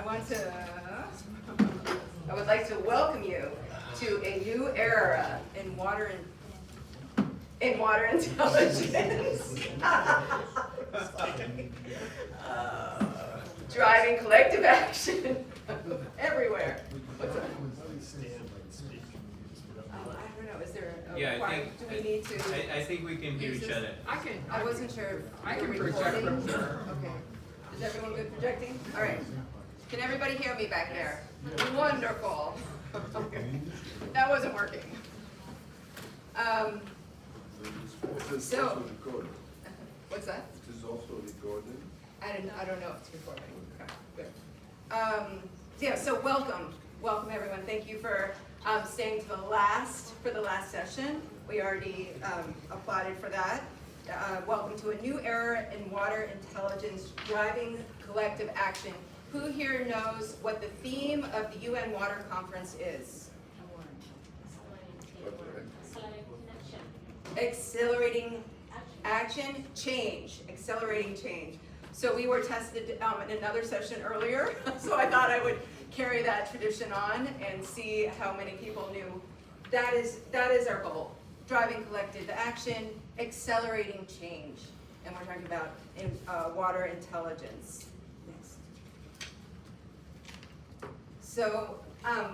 I would like to welcome you to a new era in water intelligence. Driving collective action everywhere. What's that? I don't know. Is there a requirement? Do we need to? I think we can hear each other. I wasn't sure. I can Recording. project from here. Okay. Is everyone good projecting? All right. Can everybody hear me back there? Wonderful. That wasn't working. So, what's that? It is also recorded. I don't know if it's recording. Okay, good. Yeah, so welcome everyone. Thank you for staying to for the last session. We already applauded for that. Welcome to a new era in water intelligence, driving collective action. Who here knows what the theme of the UN Water Conference is? Accelerating action, change, accelerating change. So we were tested in another session earlier, so I thought I would carry that tradition on and see how many people knew. That is our goal, driving collective action, accelerating change. And we're talking about water intelligence. Next. So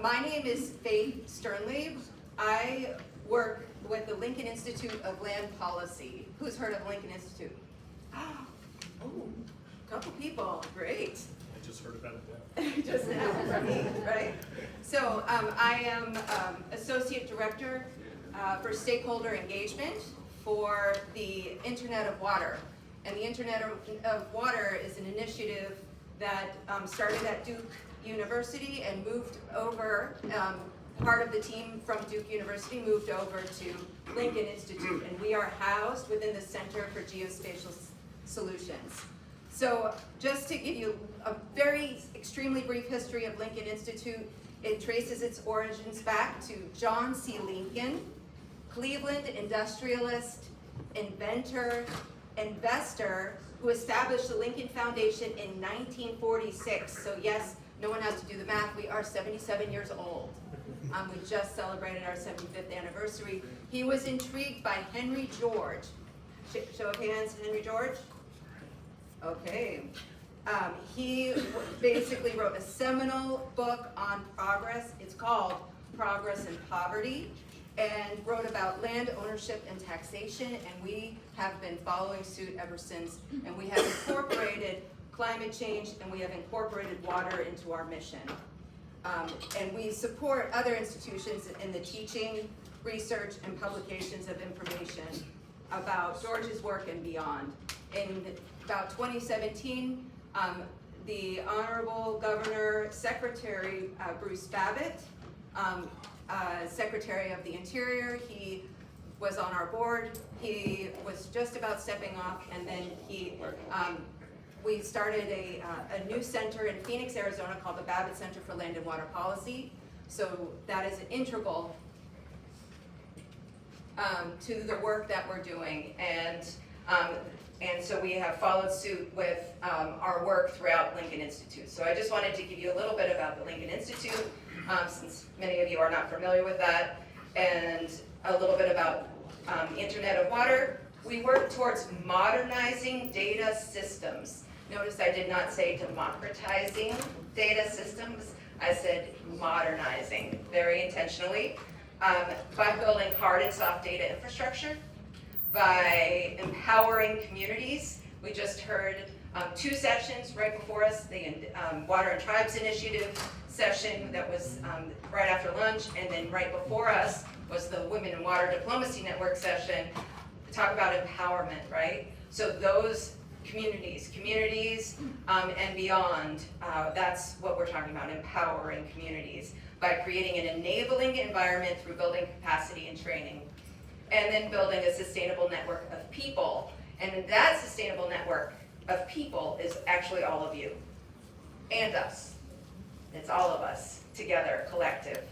my name is Faith Sternlieb. I work with the Lincoln Institute of Land Policy. Who's heard of Lincoln Institute? Oh, a couple people, great. I just heard about it. Just now from me, right? So I am Associate Director for Stakeholder Engagement for the Internet of Water. And the Internet of Water is an initiative that started at Duke University and moved over, part of the team from Duke University moved over to Lincoln Institute, and we are housed within the Center for Geospatial Solutions. So just to give you a very extremely brief history of Lincoln Institute, it traces its origins back to John C. Lincoln, Cleveland industrialist, inventor, investor, who established the Lincoln Foundation in 1946. So yes, no one has to do the math, we are 77 years old. We just celebrated our 75th anniversary. He was intrigued by Henry George. Show of hands, Henry George? Okay. He basically wrote a seminal book on progress. It's called Progress and Poverty, and wrote about land ownership and taxation, and we have been following suit ever since, and we have incorporated climate change, and we have incorporated water into our mission. And we support other institutions in the teaching, research, and publications of information about George's work and beyond. In about 2017, the Honorable Governor Secretary Bruce Babbitt, Secretary of the Interior, he was on our board. He was just about stepping off, and then we started a new center in Phoenix, Arizona called the Babbitt Center for Land and Water Policy. So that is an integral to the work that we're doing. And so we have followed suit with our work throughout Lincoln Institute. So I just wanted to give you a little bit about the Lincoln Institute, since many of you are not familiar with that, and a little bit about Internet of Water. We work towards modernizing data systems. Notice I did not say democratizing data systems. I said modernizing, very intentionally, by building hard and soft data infrastructure, by empowering communities. We just heard 2 sessions right before us, the Water and Tribes Initiative session that was right after lunch, and then right before us was the Women in Water Diplomacy Network session. Talk about empowerment, right? So those communities and beyond, that's what we're talking about, empowering communities by creating an enabling environment through building capacity and training, and then building a sustainable network of people. And that sustainable network of people is actually all of you and us. It's all of us together, collective.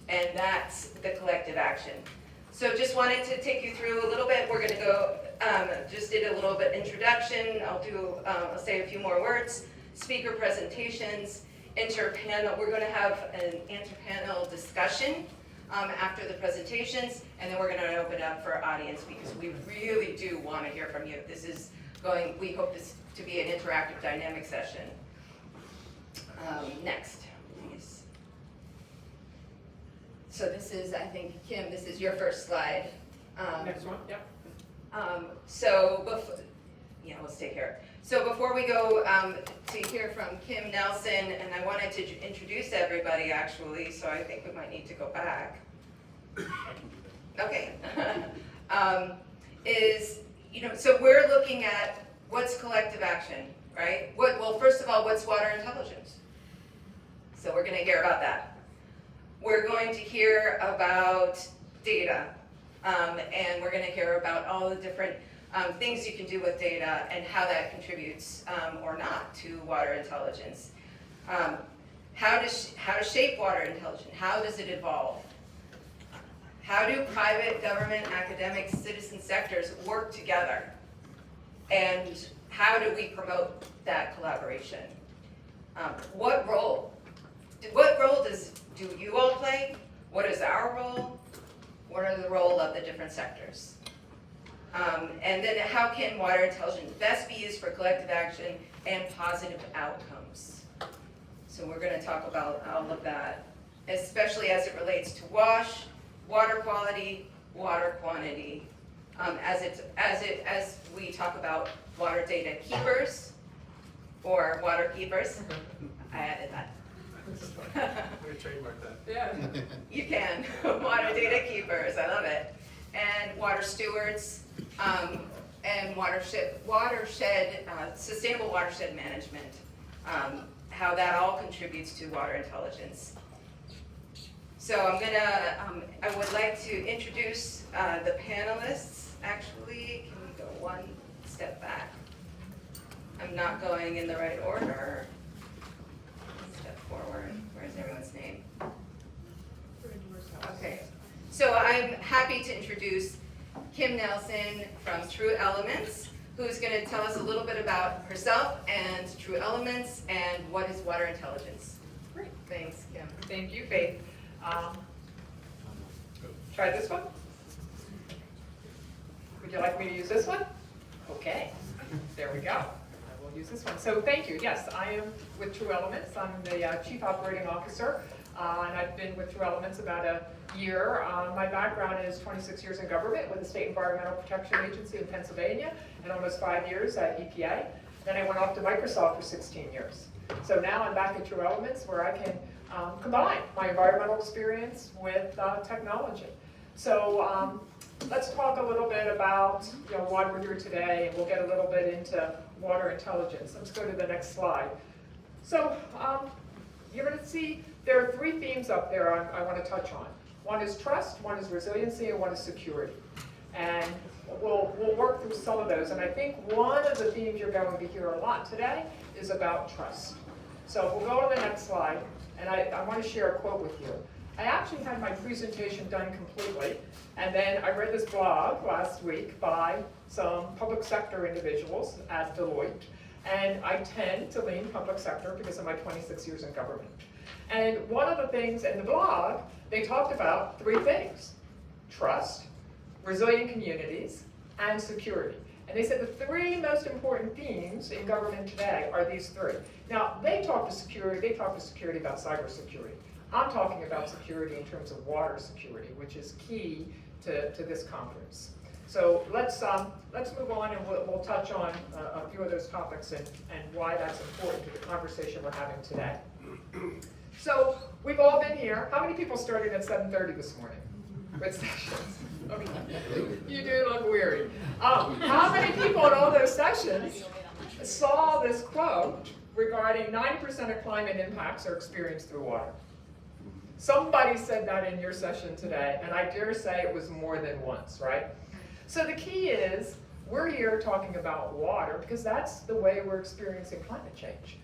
And that's the collective action. So just wanted to take you through a little bit. We're gonna go, just did a little bit introduction. I'll say a few more words, speaker presentations, interpanel, we're going to have an interpanel discussion after the presentations, and then we're going to open it up for audience because we really do want to hear from you. This is going, we hope this to be an interactive, dynamic session. Next, please. So this is, I think, Kim, this is your first slide. Next one, yep. Yeah, let's take care. So before we go to hear from Kim Nelson, and I wanted to introduce everybody actually, so I think we might need to go back. Okay. So we're looking at what's collective action, right? Well, first of all, what's water intelligence? So we're going to hear about that. We're going to hear about data, and we're going to hear about all the different things you can do with data and how that contributes or not to water intelligence. How to shape water intelligence? How does it evolve? How do private, government, academic, citizen sectors work together? And how do we promote that collaboration? What role do you all play? What is our role? What are the role of the different sectors? And then how can water intelligence best be used for collective action and positive outcomes? So we're going to talk about all of that, especially as it relates to water quality, water quantity, as we talk about water data keepers or water keepers. I added that. I'm gonna trademark that. Yeah. You can. Water data keepers, I love it. And water stewards, and sustainable watershed management, how that all contributes to water intelligence. So I would like to introduce the panelists. Actually, can we go one step back? I'm not going in the right order. Step forward. Where's everyone's name? Okay. So I'm happy to introduce Kim Nelson from True Elements, who's going to tell us a little bit about herself and True Elements and what is water intelligence. Great. Thanks, Kim. Thank you, Faith. Try this one. Would you like me to use this one? Okay, there we go. I will use this one. So thank you. Yes, I am with True Elements. I'm the Chief Operating Officer, and I've been with True Elements about a year. My background is 26 years in government with the State Environmental Protection Agency in Pennsylvania and almost 5 years at EPA. Then I went off to Microsoft for 16 years. So now I'm back at True Elements where I can combine my environmental experience with technology. So let's talk a little bit about why we're here today, and we'll get a little bit into water intelligence. Let's go to the next slide. So you're going to see there are 3 themes up there I want to touch on. One is trust, one is resiliency, and one is security. And we'll work through some of those. And I think one of the themes you're going to hear a lot today is about trust. So we'll go to the next slide, and I want to share a quote with you. I actually had my presentation done completely, and then I read this blog last week by some public sector individuals at Deloitte, and I tend to lean public sector because of my 26 years in government. And one of the things in the blog, they talked about 3 things: trust, resilient communities, and security. And they said the 3 most important themes in government today are these 3. Now, they talk to security about cybersecurity. I'm talking about security in terms of water security, which is key to this conference. So let's move on, and we'll touch on a few of those topics and why that's important to the conversation we're having today. So we've all been here. How many people started at 7:30 this morning with sessions? Okay. You do look weary. How many people in all those sessions saw this quote regarding 90% of climate impacts are experienced through water? Somebody said that in your session today, and I dare say it was more than once, right? So the key is, we're here talking about water because that's the way we're experiencing climate change.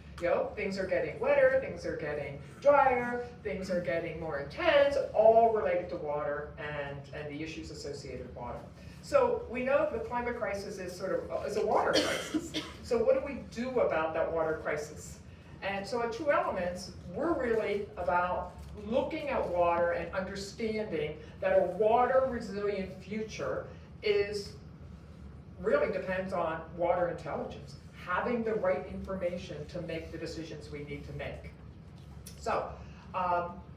Things are getting wetter, things are getting drier, things are getting more intense, all related to water and the issues associated with water. So we know the climate crisis is is a water crisis. So what do we do about that water crisis? And so at True Elements, we're really about looking at water and understanding that a water resilient future really depends on water intelligence, having the right information to make the decisions we need to make. So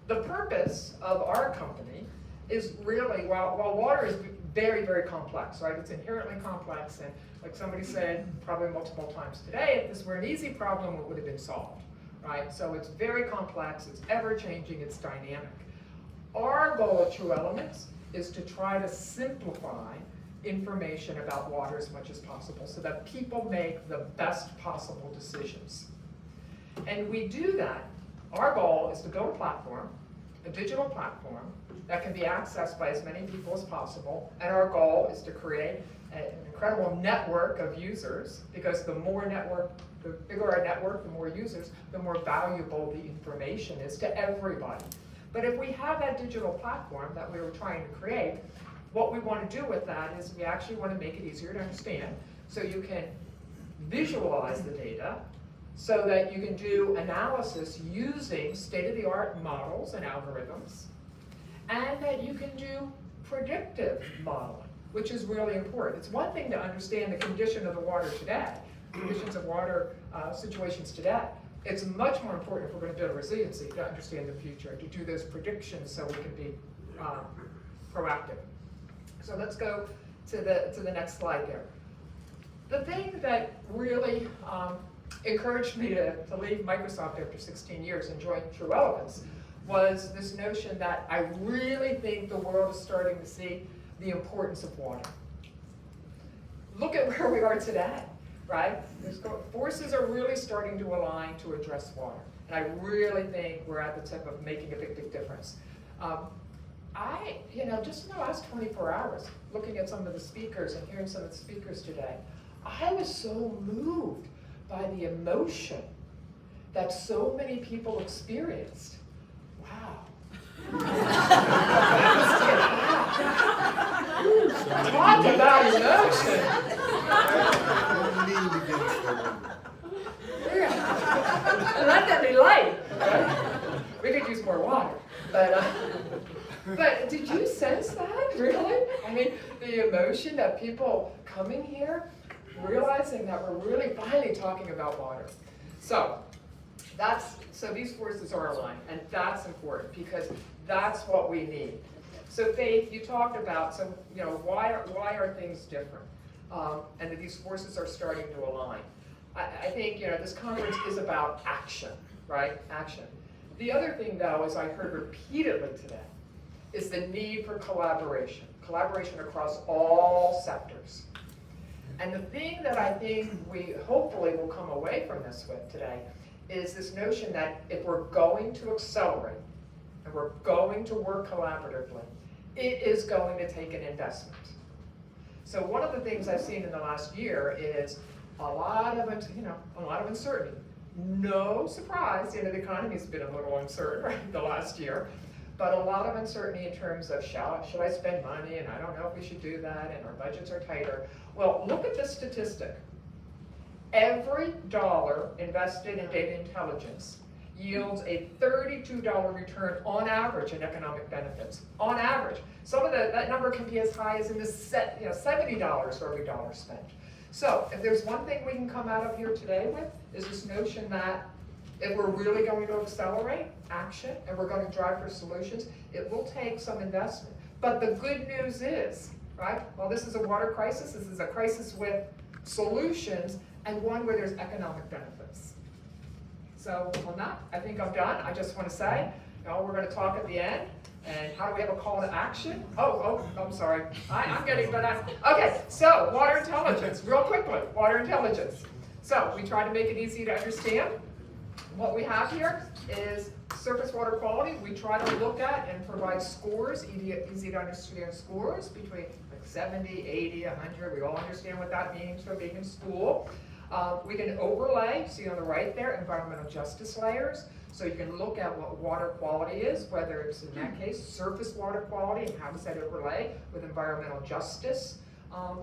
the purpose of our company is really, while water is very, very complex, right? It's inherently complex, and like somebody said probably multiple times today, if this were an easy problem, it would have been solved, right? So it's very complex, it's ever-changing, it's dynamic. Our goal at True Elements is to try to simplify information about water as much as possible so that people make the best possible decisions. And we do that. Our goal is to build a platform, a digital platform, that can be accessed by as many people as possible. And our goal is to create an incredible network of users, because the bigger our network, the more users, the more valuable the information is to everybody. But if we have that digital platform that we were trying to create, what we want to do with that is we actually want to make it easier to understand, so you can visualize the data, so that you can do analysis using state-of-the-art models and algorithms, and that you can do predictive modeling, which is really important. It's one thing to understand the condition of the water today, conditions of water situations today. It's much more important if we're going to build resiliency to understand the future, to do those predictions so we can be proactive. So let's go to the next slide there. The thing that really encouraged me to leave Microsoft after 16 years and join True Elements was this notion that I really think the world is starting to see the importance of water. Look at where we are today, right? Forces are really starting to align to address water. And I really think we're at the tip of making a big, big difference. Just in the last 24 hours, looking at some of the speakers and hearing some of the speakers today, I was so moved by the emotion that so many people experienced. Wow. Talk about emotion. And let that be light. Okay? We could use more water. But did you sense that, really? I mean, the emotion that people coming here, realizing that we're really finally talking about water. So these forces are aligned, and that's important because that's what we need. So Faith, you talked about, why are things different? And that these forces are starting to align. I think, this conference is about action, right? Action. The other thing, though, as I heard repeatedly today, is the need for collaboration across all sectors. And the thing that I think we hopefully will come away from this with today is this notion that if we're going to accelerate and we're going to work collaboratively, it is going to take an investment. So one of the things I've seen in the last year is a lot of uncertainty. No surprise, the economy's been a little uncertain, right, the last year. But a lot of uncertainty in terms of should I spend money, and I don't know if we should do that, and our budgets are tighter. Well, look at this statistic. Every dollar invested in data intelligence yields a $32 return on average in economic benefits. On average. Some of that number can be as high as in the $70 for every dollar spent. So if there's one thing we can come out of here today with, is this notion that if we're really going to accelerate action and we're going to drive for solutions, it will take some investment. But the good news is, right, while this is a water crisis, this is a crisis with solutions and one where there's economic benefits. So on that, I think I'm done. I just want to say, we're going to talk at the end. And how do we have a call to action? I'm sorry. I'm getting better. Okay, so water intelligence, real quickly, water intelligence. So we try to make it easy to understand. What we have here is surface water quality. We try to look at and provide scores, easy to understand scores between like 70, 80, 100. We all understand what that means from being in school. We can overlay, see on the right there, environmental justice layers. So you can look at what water quality is, whether it's in that case surface water quality and how does that overlay with environmental justice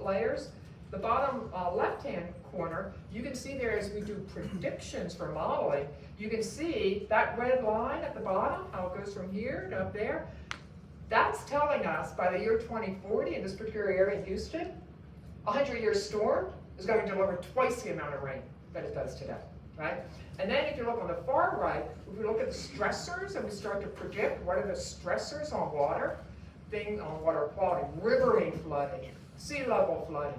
layers. The bottom left-hand corner, you can see there as we do predictions for modeling, you can see that red line at the bottom, how it goes from here to up there. That's telling us by the year 2040 in this particular area in Houston, a 100-year storm is going to deliver twice the amount of rain that it does today, right? And then if you look on the far right, if we look at the stressors and we start to predict what are the stressors on water, on water quality, riverine flooding, sea level flooding,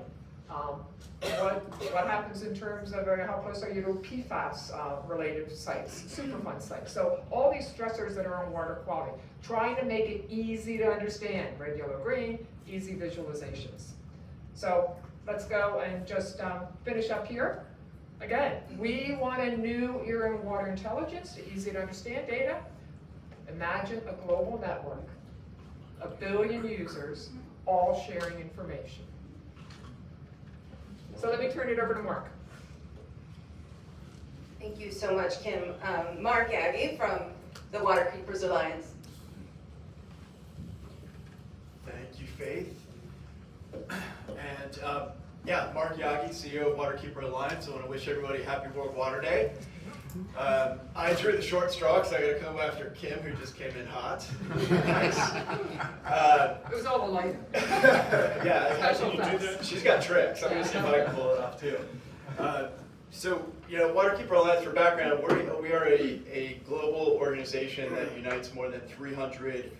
what happens in terms of how close are you to PFAS related sites, Superfund sites. So all these stressors that are on water quality, trying to make it easy to understand, red, yellow, green, easy visualizations. So let's go and just finish up here. Again, we want a new era in water intelligence, easy to understand data. Imagine a global network, 1 billion users, all sharing information. So let me turn it over to Marc. Thank you so much, Kim. Marc Yaggi from the Waterkeepers Alliance. Thank you, Faith. And yeah, Marc Yaggi, CEO of Waterkeeper Alliance. I want to wish everybody happy World Water Day. I drew the short straw because I got to come after Kim, who just came in hot. Nice. It was all the lighting. Yeah, Special effects. she's got tricks. I'm going to see if I can pull it off too. So, Waterkeeper Alliance, for background, we are a global organization that unites more than 300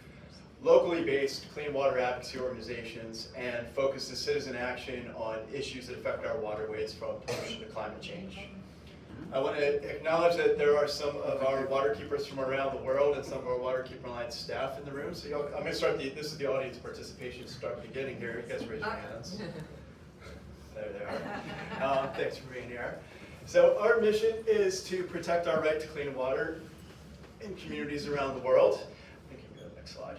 locally based clean water advocacy organizations and focuses citizen action on issues that affect our waterways, from pollution to climate change. I want to acknowledge that there are some of our waterkeepers from around the world and some of our Waterkeeper Alliance staff in the room. So I'm going to start this is the audience participation, start beginning here. You guys raise your hands. There they are. Thanks for being here. So our mission is to protect our right to clean water in communities around the world. I think you can go to the next slide.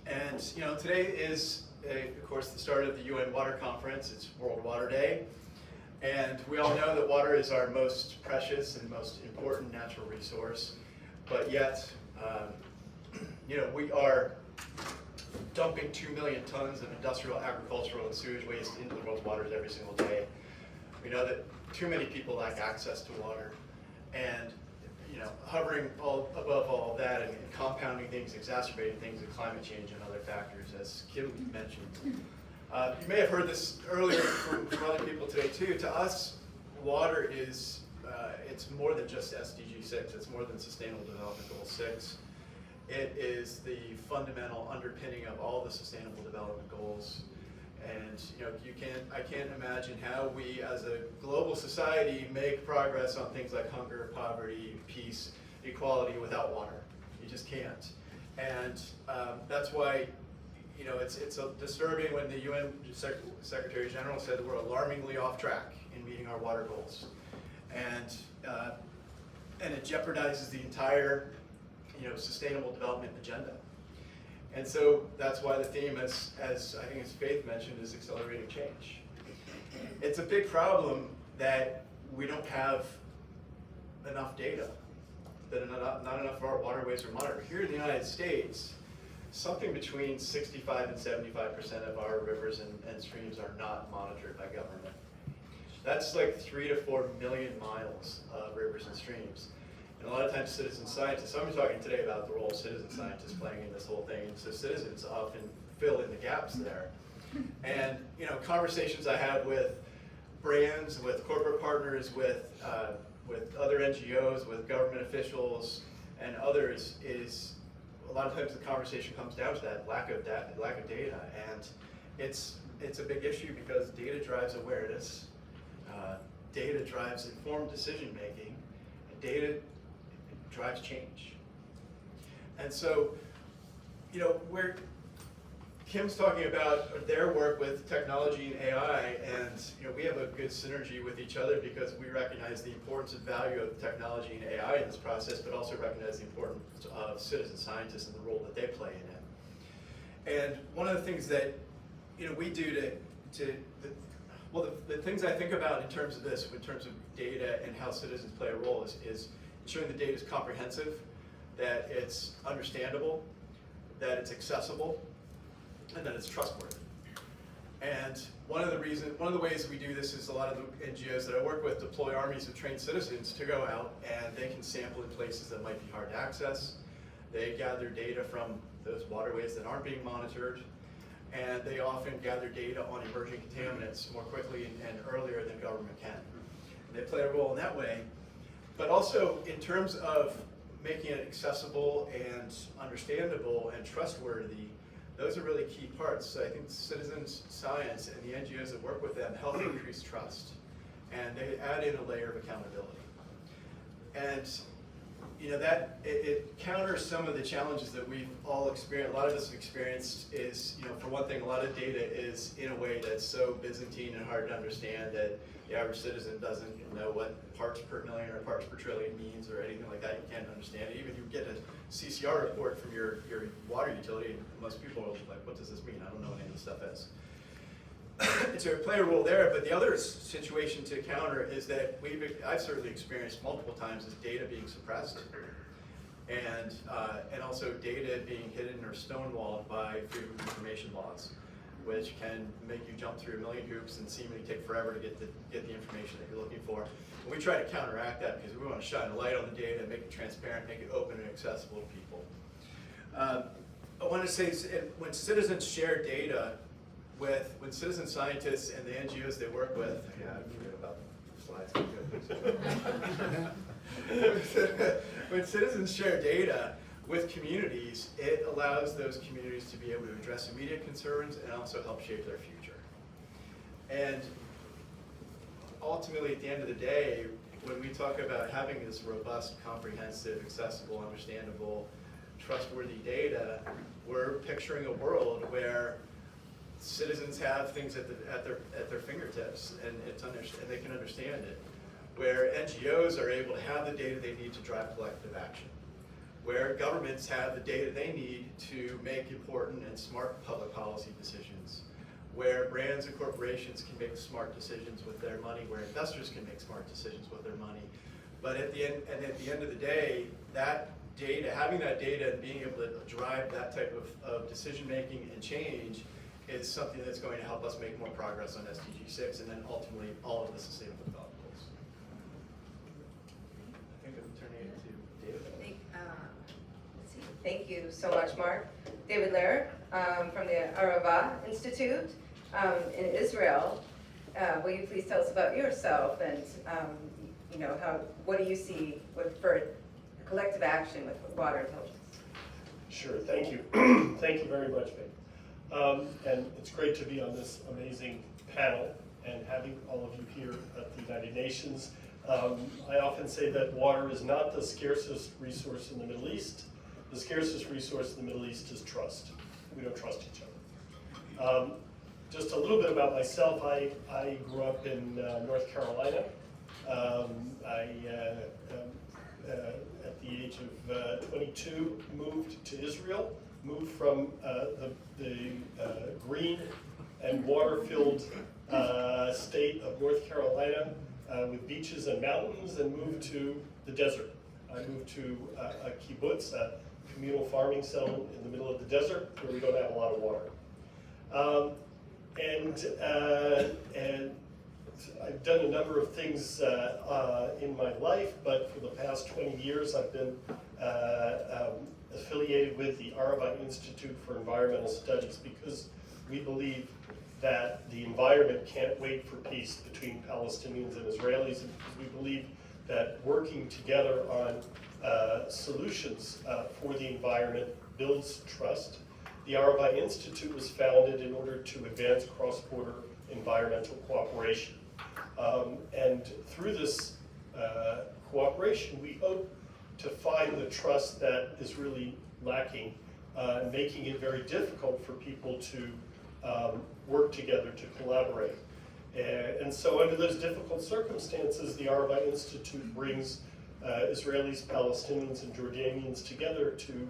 And today is, of course, the start of the UN Water Conference. It's World Water Day. And we all know that water is our most precious and most important natural resource, but yet, we are dumping 2 million tons of industrial, agricultural, and sewage waste into the world's waters every single day. We know that too many people lack access to water, and hovering above all of that and compounding things, exacerbating things, and climate change and other factors, as Kim mentioned. You may have heard this earlier from other people today too. To us, water is, it's more than just SDG 6, it's more than Sustainable Development Goal 6. It is the fundamental underpinning of all the Sustainable Development Goals. And I can't imagine how we as a global society make progress on things like hunger, poverty, peace, equality without water. You just can't. And that's why it's disturbing when the UN Secretary General said that we're alarmingly off track in meeting our water goals, and it jeopardizes the entire sustainable development agenda. And so that's why the theme, as I think as Faith mentioned, is accelerating change. It's a big problem that we don't have enough data, that not enough of our waterways are monitored. Here in the United States, something between 65 and 75% of our rivers and streams are not monitored by government. That's like 3 to 4 million miles of rivers and streams. And a lot of times citizen scientists, I'm talking today about the role of citizen scientists playing in this whole thing, and so citizens often fill in the gaps there. And conversations I have with brands, with corporate partners, with other NGOs, with government officials and others is, a lot of times the conversation comes down to that lack of data, and it's a big issue because data drives awareness, data drives informed decision making, and data drives change. And so, where Kim's talking about their work with technology and AI, and we have a good synergy with each other because we recognize the importance and value of technology and AI in this process, but also recognize the importance of citizen scientists and the role that they play in it. And one of the things that we do the things I think about in terms of this, in terms of data and how citizens play a role, is ensuring the data is comprehensive, that it's understandable, that it's accessible, and that it's trustworthy. And one of the ways we do this is a lot of the NGOs that I work with deploy armies of trained citizens to go out, and they can sample in places that might be hard to access. They gather data from those waterways that aren't being monitored, and they often gather data on emerging contaminants more quickly and earlier than government can. And they play a role in that way, but also in terms of making it accessible and understandable and trustworthy. Those are really key parts. So I think citizens science and the NGOs that work with them help increase trust, and they add in a layer of accountability. And you know, that it counters some of the challenges that we've all experienced. A lot of us have experienced is, you know, for one thing, a lot of data is in a way that's so Byzantine and hard to understand that the average citizen doesn't know what parts per million or parts per trillion means or anything like that. You can't understand it. Even if you get a CCR report from your water utility, most people are like, what does this mean? I don't know what any of this stuff is. And so we play a role there, but the other situation to counter is that I've certainly experienced multiple times is data being suppressed, and also data being hidden or stonewalled by freedom of information laws, which can make you jump through a million hoops and seemingly take forever to get the information that you're looking for. And we try to counteract that because we want to shine a light on the data, make it transparent, make it open and accessible to people. I want to say when citizens share data when citizen scientists and the NGOs they work with, yeah, I forget about slides. When citizens share data with communities, it allows those communities to be able to address immediate concerns and also help shape their future. And ultimately, at the end of the day, when we talk about having this robust, comprehensive, accessible, understandable, trustworthy data, we're picturing a world where citizens have things at their fingertips, and they can understand it. Where NGOs are able to have the data they need to drive collective action. Where governments have the data they need to make important and smart public policy decisions. Where brands and corporations can make smart decisions with their money. Where investors can make smart decisions with their money. But at the end of the day, that data, having that data and being able to drive that type of decision making and change is something that's going to help us make more progress on SDG 6 and then ultimately all of the sustainable development goals. I think I'm turning it to David. Let's see. Thank you so much, Marc. David Lehrner from the Arava Institute in Israel. Will you please tell us about yourself and you know, what do you see for collective action with water intelligence? Sure, thank you. Thank you very much, Vic. And it's great to be on this amazing panel and having all of you here at the United Nations. I often say that water is not the scarcest resource in the Middle East. The scarcest resource in the Middle East is trust. We don't trust each other. Just a little bit about myself. I grew up in North Carolina. At the age of 22, moved to Israel. Moved from the green and water-filled state of North Carolina with beaches and mountains, and moved to the desert. I moved to a kibbutz, a communal farming settlement in the middle of the desert where we don't have a lot of water. And I've done a number of things in my life, but for the past 20 years I've been affiliated with the Arava Institute for Environmental Studies because we believe that the environment can't wait for peace between Palestinians and Israelis, and because we believe that working together on solutions for the environment builds trust. The Arava Institute was founded in order to advance cross-border environmental cooperation. And through this cooperation, we hope to find the trust that is really lacking, making it very difficult for people to work together, to collaborate. And so under those difficult circumstances, the Arava Institute brings Israelis, Palestinians, and Jordanians together to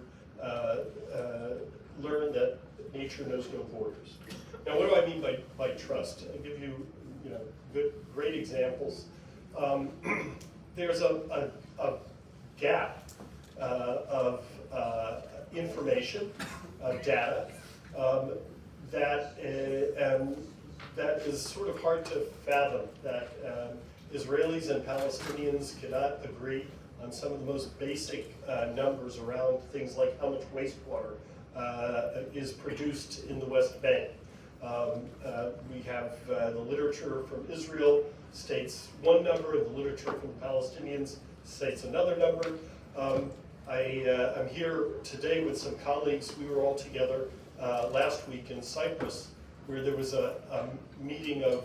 learn that nature knows no borders. Now, what do I mean by trust? I'll give you, great examples. There's a gap of information, data, that that is sort of hard to fathom, that Israelis and Palestinians cannot agree on some of the most basic numbers around things like how much wastewater is produced in the West Bank. We have the literature from Israel states one number, and the literature from the Palestinians states another number. I'm here today with some colleagues. We were all together last week in Cyprus, where there was a meeting of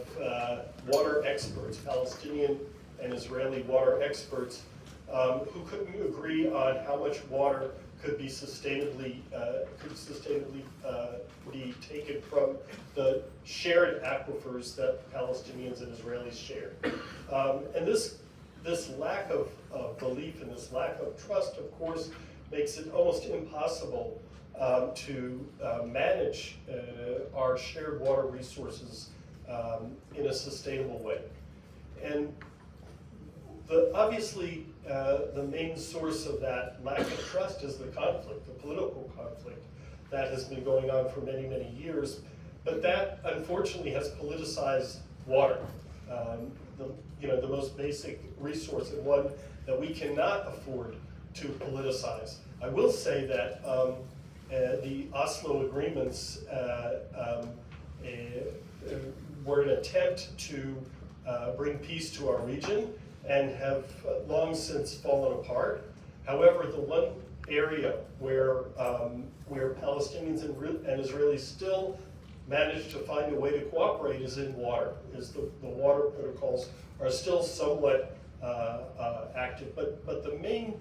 water experts, Palestinian and Israeli water experts, who couldn't agree on how much water could be sustainably be taken from the shared aquifers that Palestinians and Israelis share. And this lack of belief and this lack of trust, of course, makes it almost impossible to manage our shared water resources in a sustainable way. And obviously, the main source of that lack of trust is the conflict, the political conflict that has been going on for many, many years. But that, unfortunately, has politicized water, the most basic resource, and one that we cannot afford to politicize. I will say that the Oslo agreements were an attempt to bring peace to our region, and have long since fallen apart. However, the one area where Palestinians and Israelis still manage to find a way to cooperate is in water. The water protocols are still somewhat active, but the main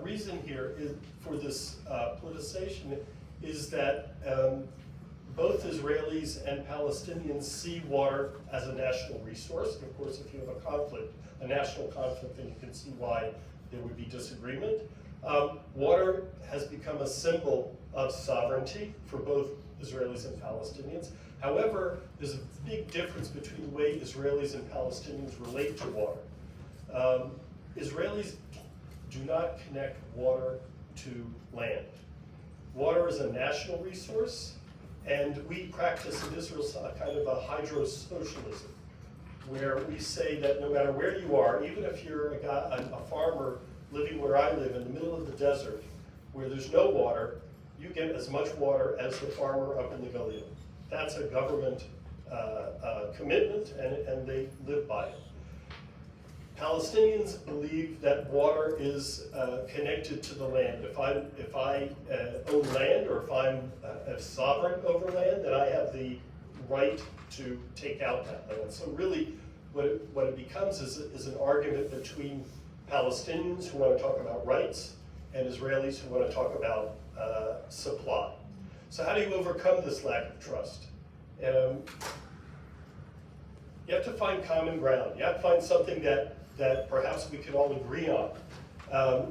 reason here for this politicization is that both Israelis and Palestinians see water as a national resource. And of course, if you have a national conflict, then you can see why there would be disagreement. Water has become a symbol of sovereignty for both Israelis and Palestinians. However, there's a big difference between the way Israelis and Palestinians relate to water. Israelis do not connect water to land. Water is a national resource, and we practice in Israel a kind of a hydro-socialism, where we say that no matter where you are, even if you're a farmer living where I live in the middle of the desert, where there's no water, you get as much water as the farmer up in the Galil. That's a government commitment, and they live by it. Palestinians believe that water is connected to the land. If I own land, or if I'm sovereign over land, then I have the right to take out that land. So really, what it becomes is an argument between Palestinians who want to talk about rights and Israelis who want to talk about supply. So how do you overcome this lack of trust? You have to find common ground. You have to find something that perhaps we can all agree on.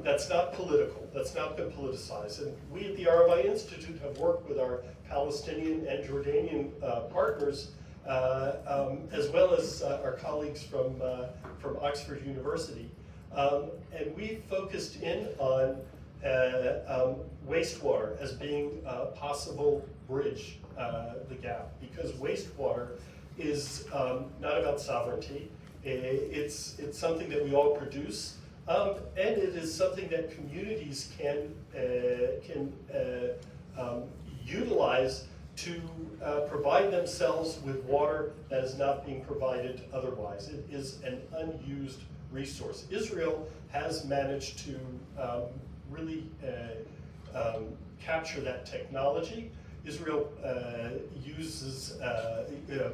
That's not political, that's not been politicized. And we at the Arava Institute have worked with our Palestinian and Jordanian partners, as well as our colleagues from Oxford University. And we focused in on wastewater as being a possible bridge the gap, because wastewater is not about sovereignty. It's something that we all produce, and it is something that communities can utilize to provide themselves with water that is not being provided otherwise. It is an unused resource. Israel has managed to really capture that technology. Israel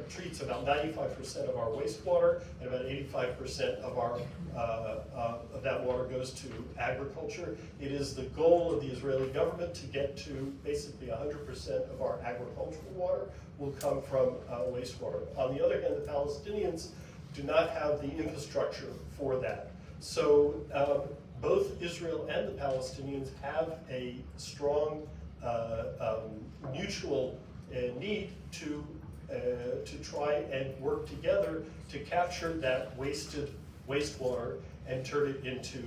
treats about 95% of our wastewater, and about 85% of that water goes to agriculture. It is the goal of the Israeli government to get to basically 100% of our agricultural water will come from wastewater. On the other hand, the Palestinians do not have the infrastructure for that. So both Israel and the Palestinians have a strong mutual need to try and work together to capture that wasted wastewater and turn it into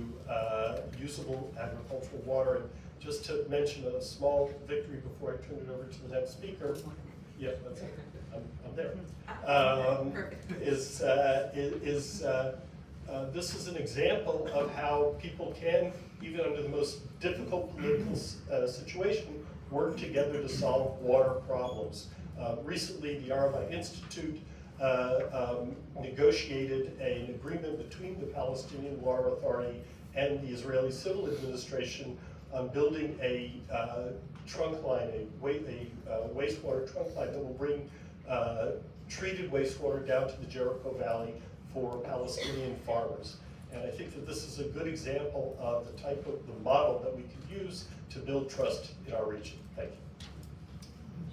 usable agricultural water. And just to mention a small victory before I turn it over to the next speaker. Yeah, that's it. I'm there. Perfect. This is an example of how people can, even under the most difficult political situation, work together to solve water problems. Recently, the Arava Institute negotiated an agreement between the Palestinian Water Authority and the Israeli Civil Administration on building a trunk line, a wastewater trunk line that will bring treated wastewater down to the Jericho Valley for Palestinian farmers. And I think that this is a good example of the type of the model that we could use to build trust in our region. Thank you.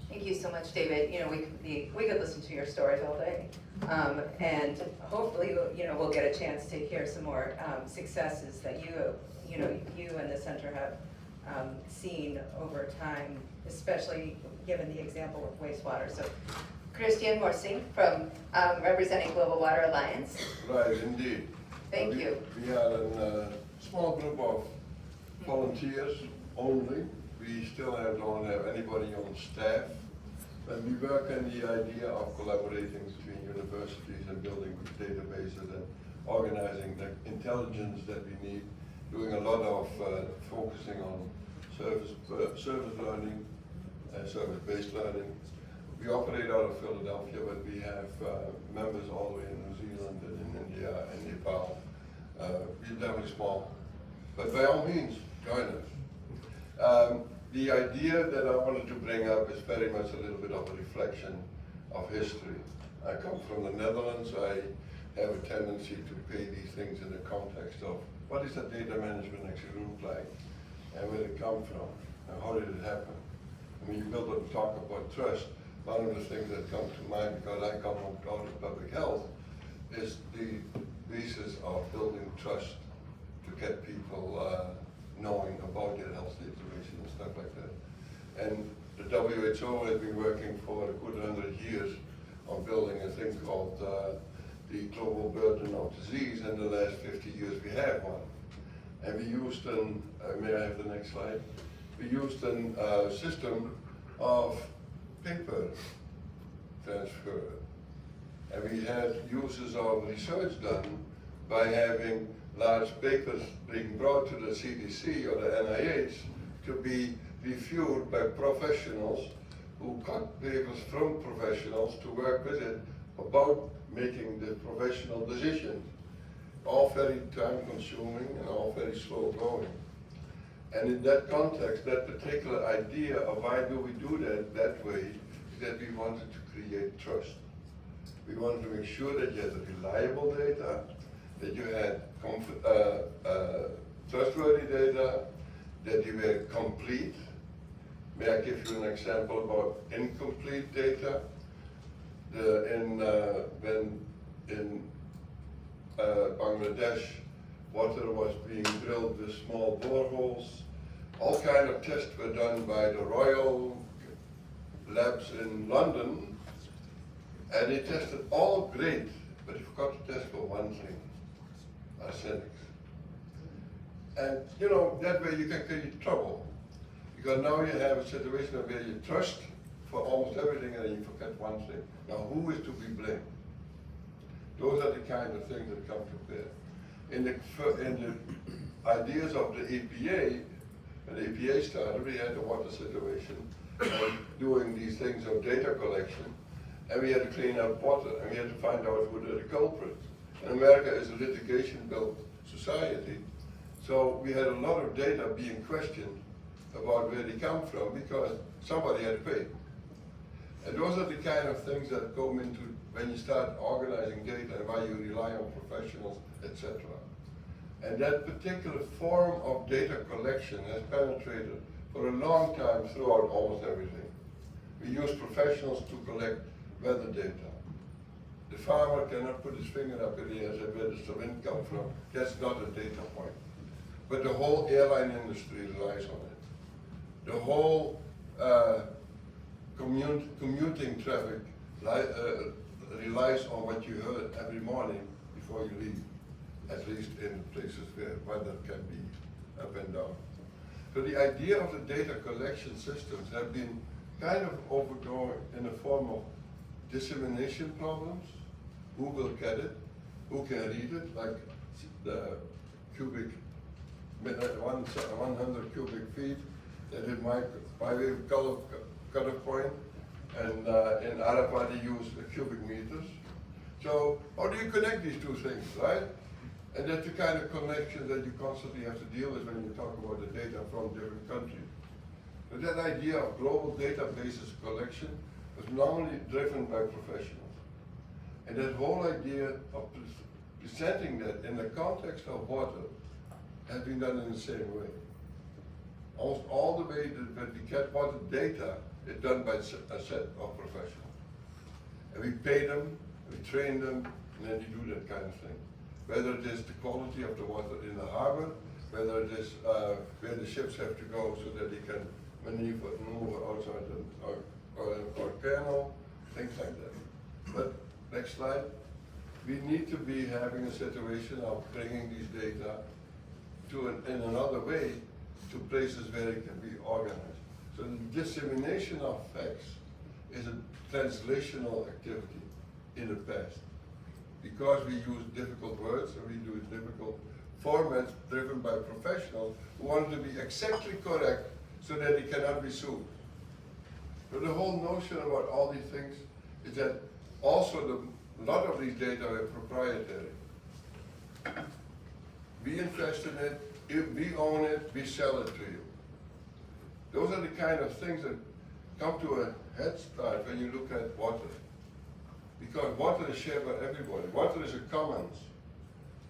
Thank you so much, David. You know, we could listen to your stories all day. And hopefully, you know, we'll get a chance to hear some more successes that you and the center have seen over time, especially given the example of wastewater. So, Christiaan Morssink from representing Global Water Alliance. Right, indeed. Thank you. We are a small group of volunteers only. We still don't have anybody on staff. And we work on the idea of collaborating between universities and building databases and organizing the intelligence that we need, doing a lot of focusing on service learning, service-based learning. We operate out of Philadelphia, but we have members all the way in New Zealand and in India and Nepal. We're definitely small, but by all means, join us. The idea that I wanted to bring up is very much a little bit of a reflection of history. I come from the Netherlands. I have a tendency to pay these things in the context of what does that data management actually look like, and where did it come from, and how did it happen? When you build and talk about trust, one of the things that comes to mind, because I come out of public health, is the basis of building trust to get people knowing about their health situation and stuff like that. And the WHO has been working for a good 100 years on building a thing called the global burden of disease. In the last 50 years we have one. And we used may I have the next slide? We used a system of paper transfer. And we had uses of research done by having large papers being brought to the CDC or the NIH to be reviewed by professionals who cut papers from professionals to work with it about making the professional decisions. All very time consuming and all very slow going. And in that context, that particular idea of why do we do that way, is that we wanted to create trust. We wanted to make sure that you had reliable data, that you had trustworthy data, that you were complete. May I give you an example about incomplete data? When in Bangladesh, water was being drilled with small boreholes. All kinds of tests were done by the Royal Labs in London, and they tested all great, but they forgot to test for one thing, arsenic. And you know, that way you can create trouble, because now you have a situation where you trust for almost everything and you forget one thing. Now who is to be blamed? Those are the kind of things that come to bear. In the ideas of the EPA, when the EPA started, we had the water situation, doing these things of data collection, and we had to clean up water, and we had to find out who were the culprits. And America is a litigation-built society, so we had a lot of data being questioned about where they come from, because somebody had to pay. And those are the kind of things that come into when you start organizing data and why you rely on professionals, etc. And that particular form of data collection has penetrated for a long time throughout almost everything. We use professionals to collect weather data. The farmer cannot put his finger up in the air and say, where does the wind come from? That's not a data point. But the whole airline industry relies on it. The whole commuting traffic relies on what you heard every morning before you leave, at least in places where weather can be up and down. So the idea of the data collection systems have been kind of overgrown in the form of dissemination problems. Who will get it? Who can read it? Like the cubic, 100 cubic feet. That is my wave cutoff point. And in Arava they use cubic meters. So how do you connect these two things, right? And that's the kind of connection that you constantly have to deal with when you talk about the data from different countries. But that idea of global databases collection was normally driven by professionals. And that whole idea of presenting that in the context of water has been done in the same way. Almost all the way that we get water data is done by a set of professionals. And we pay them, we train them, and then you do that kind of thing. Whether it is the quality of the water in the harbor, whether it is where the ships have to go so that they can maneuver outside or canal, things like that. But next slide. We need to be having a situation of bringing these data in another way to places where it can be organized. So the dissemination of facts is a translational activity in the past. Because we use difficult words and we use difficult formats driven by professionals who want to be exactly correct so that they cannot be sued. But the whole notion about all these things is that also a lot of these data are proprietary. We invest in it, if we own it, we sell it to you. Those are the kind of things that come to a head start when you look at water. Because water is shared by everybody. Water is a commons.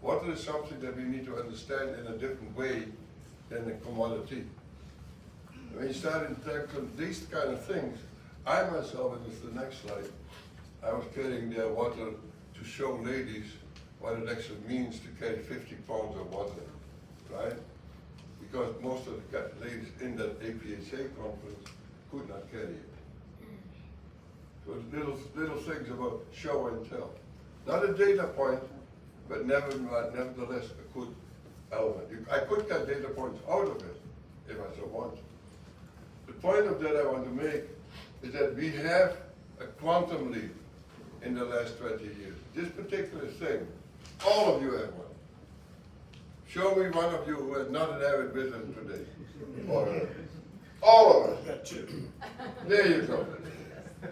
Water is something that we need to understand in a different way than a commodity. When you start in terms of these kind of things, I myself, and it's the next slide, I was carrying their water to show ladies what it actually means to carry 50 pounds of water, right? Because most of the ladies in that APHA conference could not carry it. So little things about show and tell. Not a data point, but nevertheless a good element. I could get data points out of it if I so want. The point of that I want to make is that we have a quantum leap in the last 20 years. This particular thing, all of you have one. Show me one of you who has not an avid visitor today. Or all of us. Got two. There you go.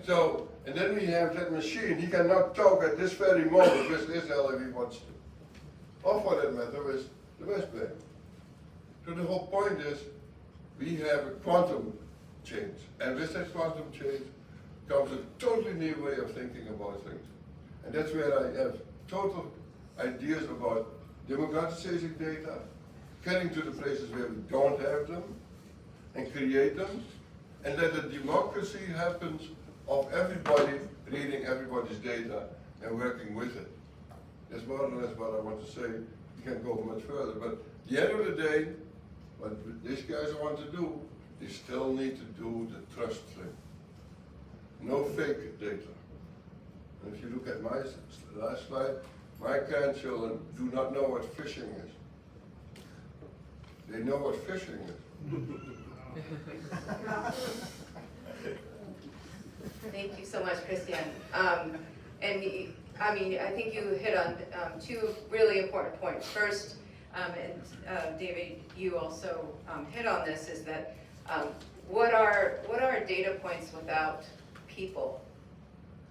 So, and then we have that machine. He cannot talk at this very moment with Israel if he wants to. Or for that matter, with the West Bank. So the whole point is, we have a quantum change. And with that quantum change comes a totally new way of thinking about things. And that's where I have total ideas about democratizing data, getting to the places where we don't have them, and create them, and let the democracy happens of everybody reading everybody's data and working with it. That's more or less what I want to say. You can go much further, but at the end of the day, what these guys want to do, they still need to do the trust thing. No fake data. And if you look at my last slide, my grandchildren do not know what phishing is. They know what phishing is. Thank you so much, Christiaan. I think you hit on two really important points. First, and David, you also hit on this, is that what are data points without people,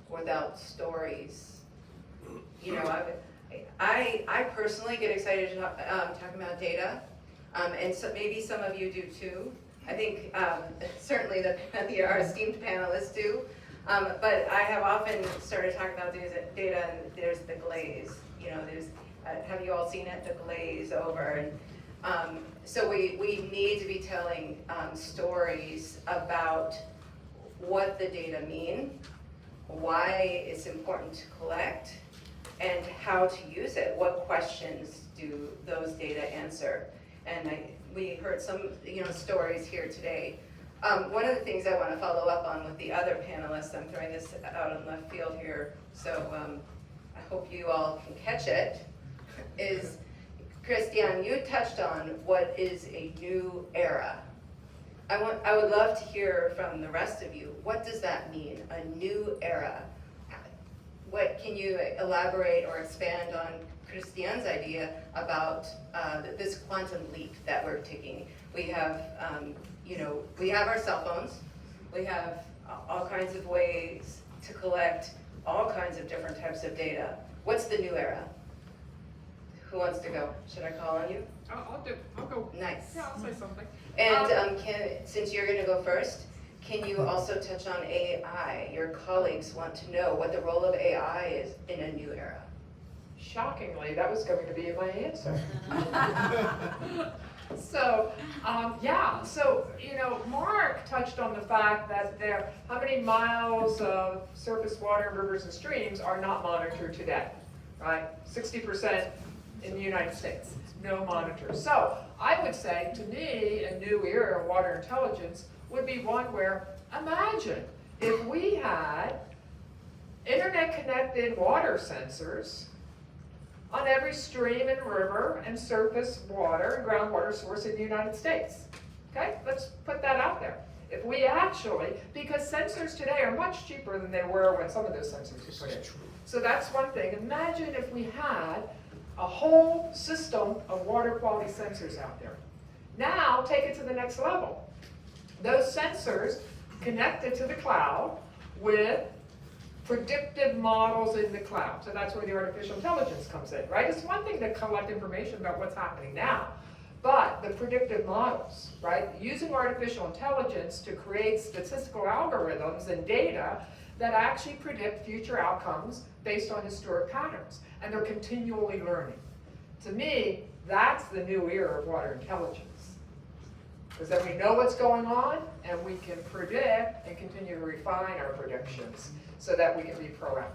without stories? You know, I personally get excited to talk about data, and so maybe some of you do too. I think certainly our esteemed panelists do, but I have often started talking about data, and there's the glaze. You know, there's have you all seen it? The glaze over, and so we need to be telling stories about what the data mean, why it's important to collect, and how to use it. What questions do those data answer? And we heard some stories here today. One of the things I want to follow up on with the other panelists, I'm throwing this out in left field here, so I hope you all can catch it, is, Christiaan, you touched on what is a new era. I would love to hear from the rest of you, what does that mean, a new era? can you elaborate or expand on Christiaan's idea about this quantum leap that we're taking? We have, we have our cell phones. We have all kinds of ways to collect all kinds of different types of data. What's the new era? Who wants to go? Should I call on you? I'll go. Nice. Yeah, I'll say something. And since you're going to go first, can you also touch on AI? Your colleagues want to know what the role of AI is in a new era. Shockingly, that was going to be my answer. So, Marc touched on the fact that how many miles of surface water, rivers, and streams are not monitored today, right? 60% in the United States, no monitors. So, I would say, to me, a new era of water intelligence would be one where, imagine if we had internet-connected water sensors on every stream and river and surface water and groundwater source in the United States. Okay, let's put that out there. If we actually, because sensors today are much cheaper than they were when some of those sensors were put in. So that's one thing. Imagine if we had a whole system of water quality sensors out there. Now, take it to the next level. Those sensors connected to the cloud with predictive models in the cloud. So that's where the artificial intelligence comes in, right? It's one thing to collect information about what's happening now, but the predictive models, right? Using artificial intelligence to create statistical algorithms and data that actually predict future outcomes based on historic patterns, and they're continually learning. To me, that's the new era of water intelligence. Because then we know what's going on, and we can predict and continue to refine our predictions so that we can be proactive.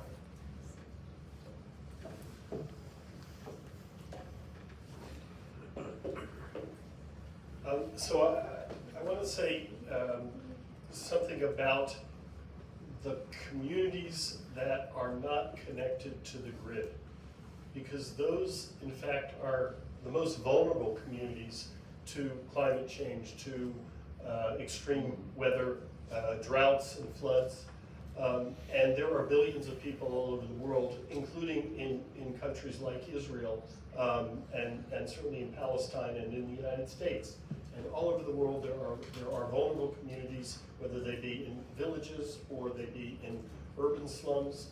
So I want to say something about the communities that are not connected to the grid, because those, in fact, are the most vulnerable communities to climate change, to extreme weather, droughts and floods. And there are billions of people all over the world, including in countries like Israel, and certainly in Palestine and in the United States. And all over the world there are vulnerable communities, whether they be in villages or they be in urban slums.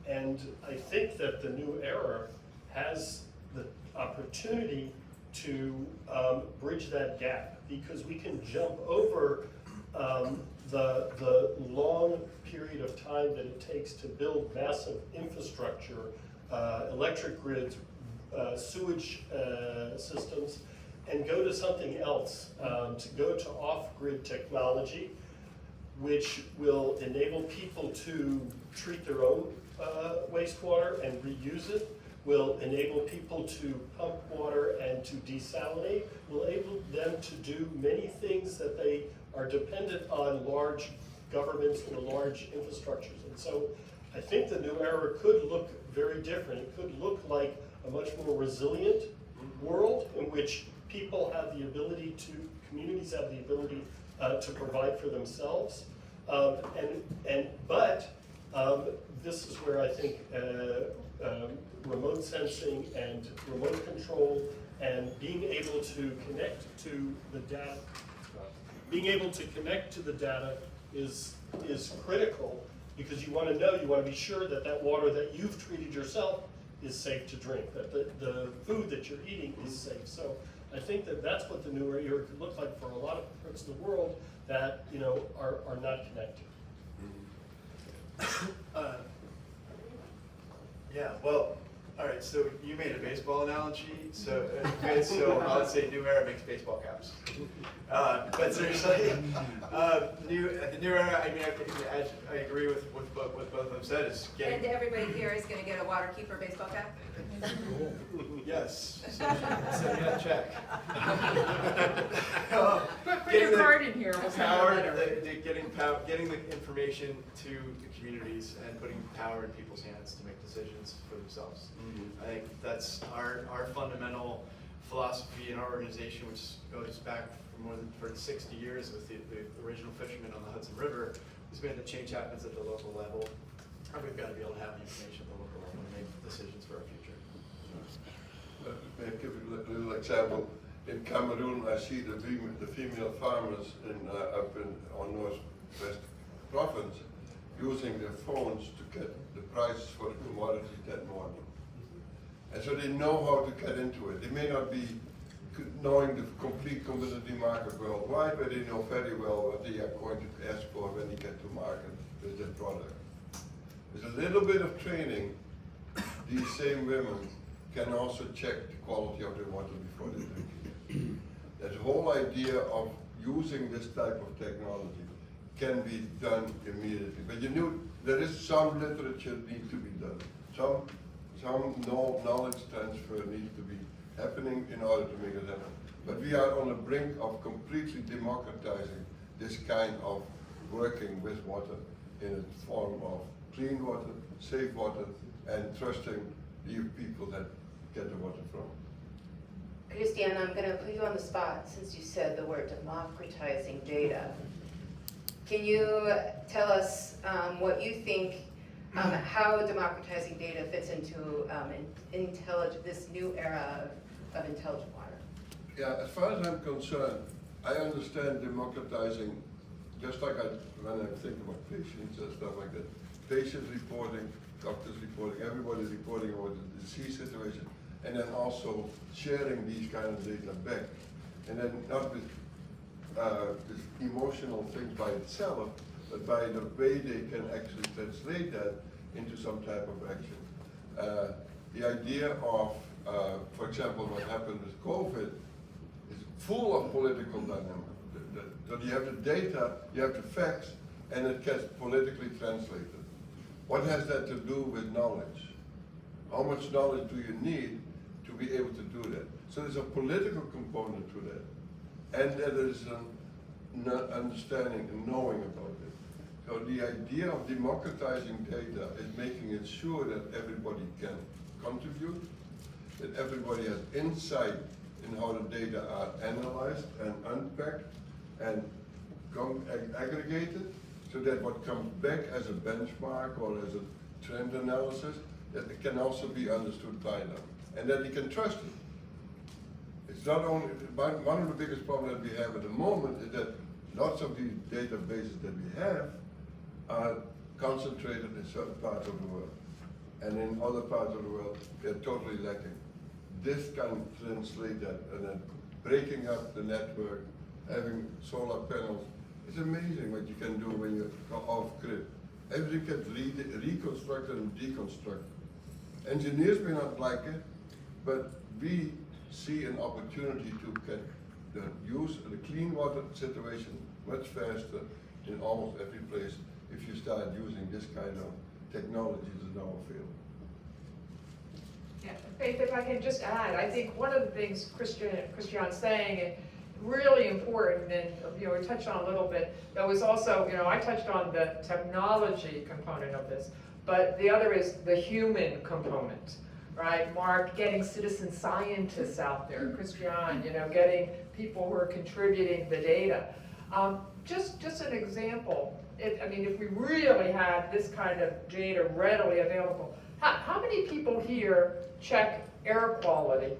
And I think that the new era has the opportunity to bridge that gap, because we can jump over the long period of time that it takes to build massive infrastructure, electric grids, sewage systems, and go to something else, to go to off-grid technology, which will enable people to treat their own wastewater and reuse it, will enable people to pump water and to desalinate, will enable them to do many things that they are dependent on large governments or large infrastructures. And so I think the new era could look very different. It could look like a much more resilient world in which people have the ability to, communities have the ability to provide for themselves. But this is where I think remote sensing and remote control and being able to connect to the data, is critical, because you want to know, you want to be sure that that water that you've treated yourself is safe to drink, that the food that you're eating is safe. So I think that that's what the new era could look like for a lot of parts of the world that are not connected. Yeah, well, all right, so you made a baseball analogy, so I would say new era makes baseball caps. But seriously, the new era, I mean, I agree with what both of them said, is getting... And everybody here is going to get a Waterkeeper baseball cap? Yes, so yeah, check. Put your card in here, we'll send you a letter. Getting the information to the communities and putting power in people's hands to make decisions for themselves. I think that's our fundamental philosophy in our organization, which goes back for 60 years with the original fishermen on the Hudson River, has been that change happens at the local level. And we've got to be able to have the information at the local level and make decisions for our future. May I give you a little example? In Cameroon, I see the female farmers up on Northwest Province using their phones to get the prices for the commodities that morning. And so they know how to get into it. They may not be knowing the complete commodity market worldwide, but they know very well what they are going to ask for when they get to market with their product. With a little bit of training, these same women can also check the quality of the water before they drink it. That whole idea of using this type of technology can be done immediately. But you knew there is some literature need to be done. Some knowledge transfer needs to be happening in order to make it happen. But we are on the brink of completely democratizing this kind of working with water in a form of clean water, safe water, and trusting the people that get the water from. Christiaan, I'm going to put you on the spot since you said the word democratizing data. Can you tell us what you think, how democratizing data fits into this new era of intelligent water? Yeah, as far as I'm concerned, I understand democratizing, just like when I think about patients and stuff like that. Patients reporting, doctors reporting, everybody reporting about the disease situation, and then also sharing these kind of data back. And then not with this emotional thing by itself, but by the way they can actually translate that into some type of action. The idea of, for example, what happened with COVID is full of political dynamics. So you have the data, you have the facts, and it gets politically translated. What has that to do with knowledge? How much knowledge do you need to be able to do that? So there's a political component to that. And there is an understanding and knowing about it. So the idea of democratizing data is making it sure that everybody can contribute, that everybody has insight in how the data are analyzed and unpacked and aggregated, so that what comes back as a benchmark or as a trend analysis, that it can also be understood by them, and that they can trust it. It's not only, one of the biggest problems that we have at the moment is that lots of these databases that we have are concentrated in certain parts of the world. And in other parts of the world, they're totally lacking. This can translate that, and then breaking up the network, having solar panels. It's amazing what you can do when you go off grid. Everything gets reconstructed and deconstructed. Engineers may not like it, but we see an opportunity to get the use of the clean water situation much faster in almost every place if you start using this kind of technologies in our field. Yeah, Faith, if I can just add, I think one of the things Christiaan's saying, and really important, and we touched on a little bit, that was also, I touched on the technology component of this, but the other is the human component, right? Marc, getting citizen scientists out there, Christiaan, getting people who are contributing the data. Just an example, if we really had this kind of data readily available, how many people here check air quality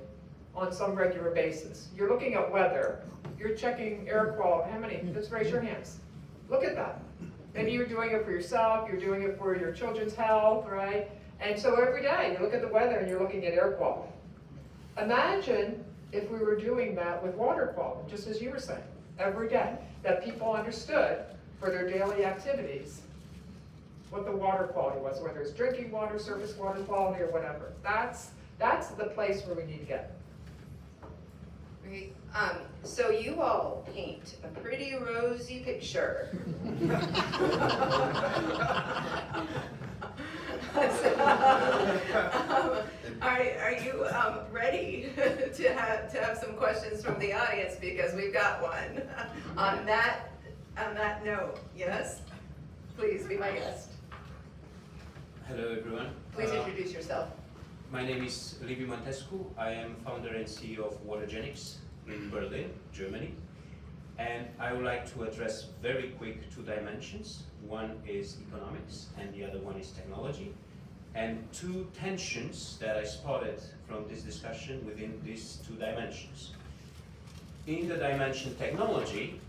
on some regular basis? You're looking at weather, you're checking air quality, how many? Just raise your hands. Look at that. Maybe you're doing it for yourself, you're doing it for your children's health, right? And so every day you look at the weather and you're looking at air quality. Imagine if we were doing that with water quality, just as you were saying, every day, that people understood for their daily activities what the water quality was, whether it's drinking water, surface water quality, or whatever. That's the place where we need to get. Great. So you all paint a pretty rosy picture. Are you ready to have some questions from the audience, because we've got one on that note? Yes, please be my guest. Hello everyone. Please introduce yourself. My name is Livi Montescu. I am founder and CEO of Watergenics in Berlin, Germany. And I would like to address very quick two dimensions. One is economics and the other one is technology. And two tensions that I spotted from this discussion within these two dimensions. In the dimension technology,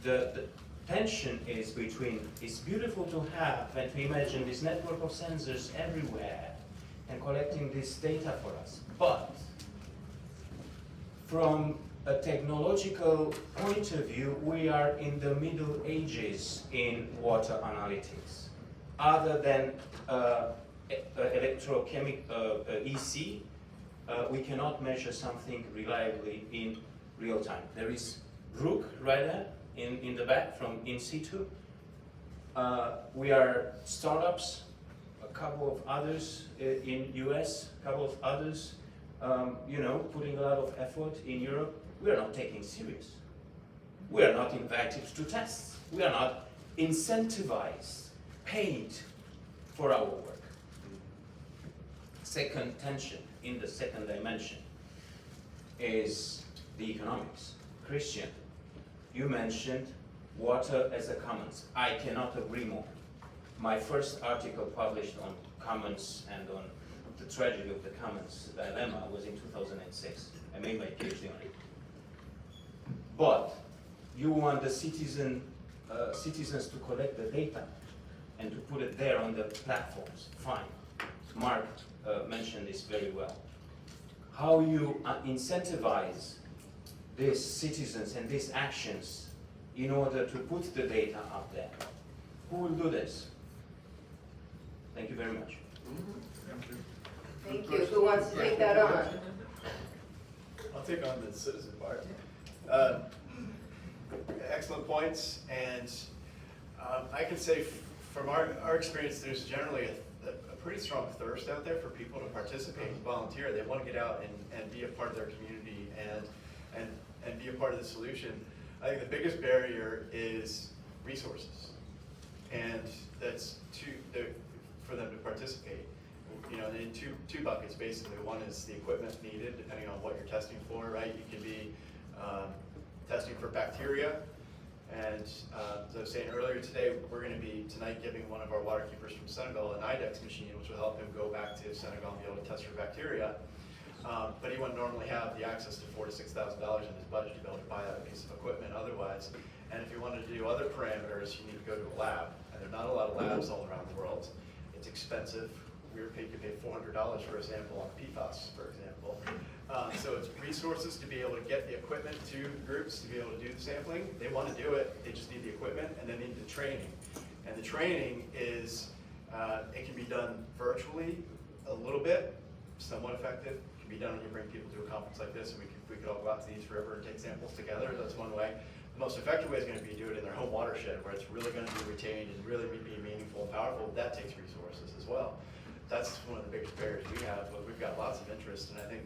the tension is between, it's beautiful to have and to imagine this network of sensors everywhere and collecting this data for us. But from a technological point of view, we are in the Middle Ages in water analytics. Other than electrochemical EC, we cannot measure something reliably in real time. There is Brook right there in the back from In Situ. We are startups, a couple of others in US, a couple of others, putting a lot of effort in Europe. We are not taking serious. We are not invited to tests. We are not incentivized, paid for our work. Second tension in the second dimension is the economics. Christiaan, you mentioned water as a commons. I cannot agree more. My first article published on commons and on the tragedy of the commons dilemma was in 2006. I made my PhD on it. But you want the citizens to collect the data and to put it there on the platforms. Fine. Marc mentioned this very well. How you incentivize these citizens and these actions in order to put the data up there. Who will do this? Thank you very much. Thank you. Who wants to take that on? I'll take on the citizen part. Excellent points, and I can say from our experience, there's generally a pretty strong thirst out there for people to participate and volunteer. They want to get out and be a part of their community and be a part of the solution. I think the biggest barrier is resources, and that's for them to participate. In two buckets basically. One is the equipment needed, depending on what you're testing for, right? You can be testing for bacteria, and as I was saying earlier today, we're going to be tonight giving one of our waterkeepers from Senegal an IDEX machine, which will help him go back to Senegal and be able to test for bacteria. But he wouldn't normally have the access to $4,000 to $6,000 in his budget to be able to buy that piece of equipment otherwise. And if you wanted to do other parameters, you need to go to a lab. And there are not a lot of labs all around the world. It's expensive. You could pay $400 for a sample on PFAS, for example. So it's resources to be able to get the equipment to groups to be able to do the sampling. They want to do it, they just need the equipment, and they need the training. And the training is, it can be done virtually a little bit, somewhat effective. It can be done when you bring people to a conference like this, and we could all go out to the East River and take samples together. That's one way. The most effective way is going to be to do it in their home watershed, where it's really going to be retained and really be meaningful and powerful. That takes resources as well. That's one of the biggest barriers we have, but we've got lots of interest, and I think,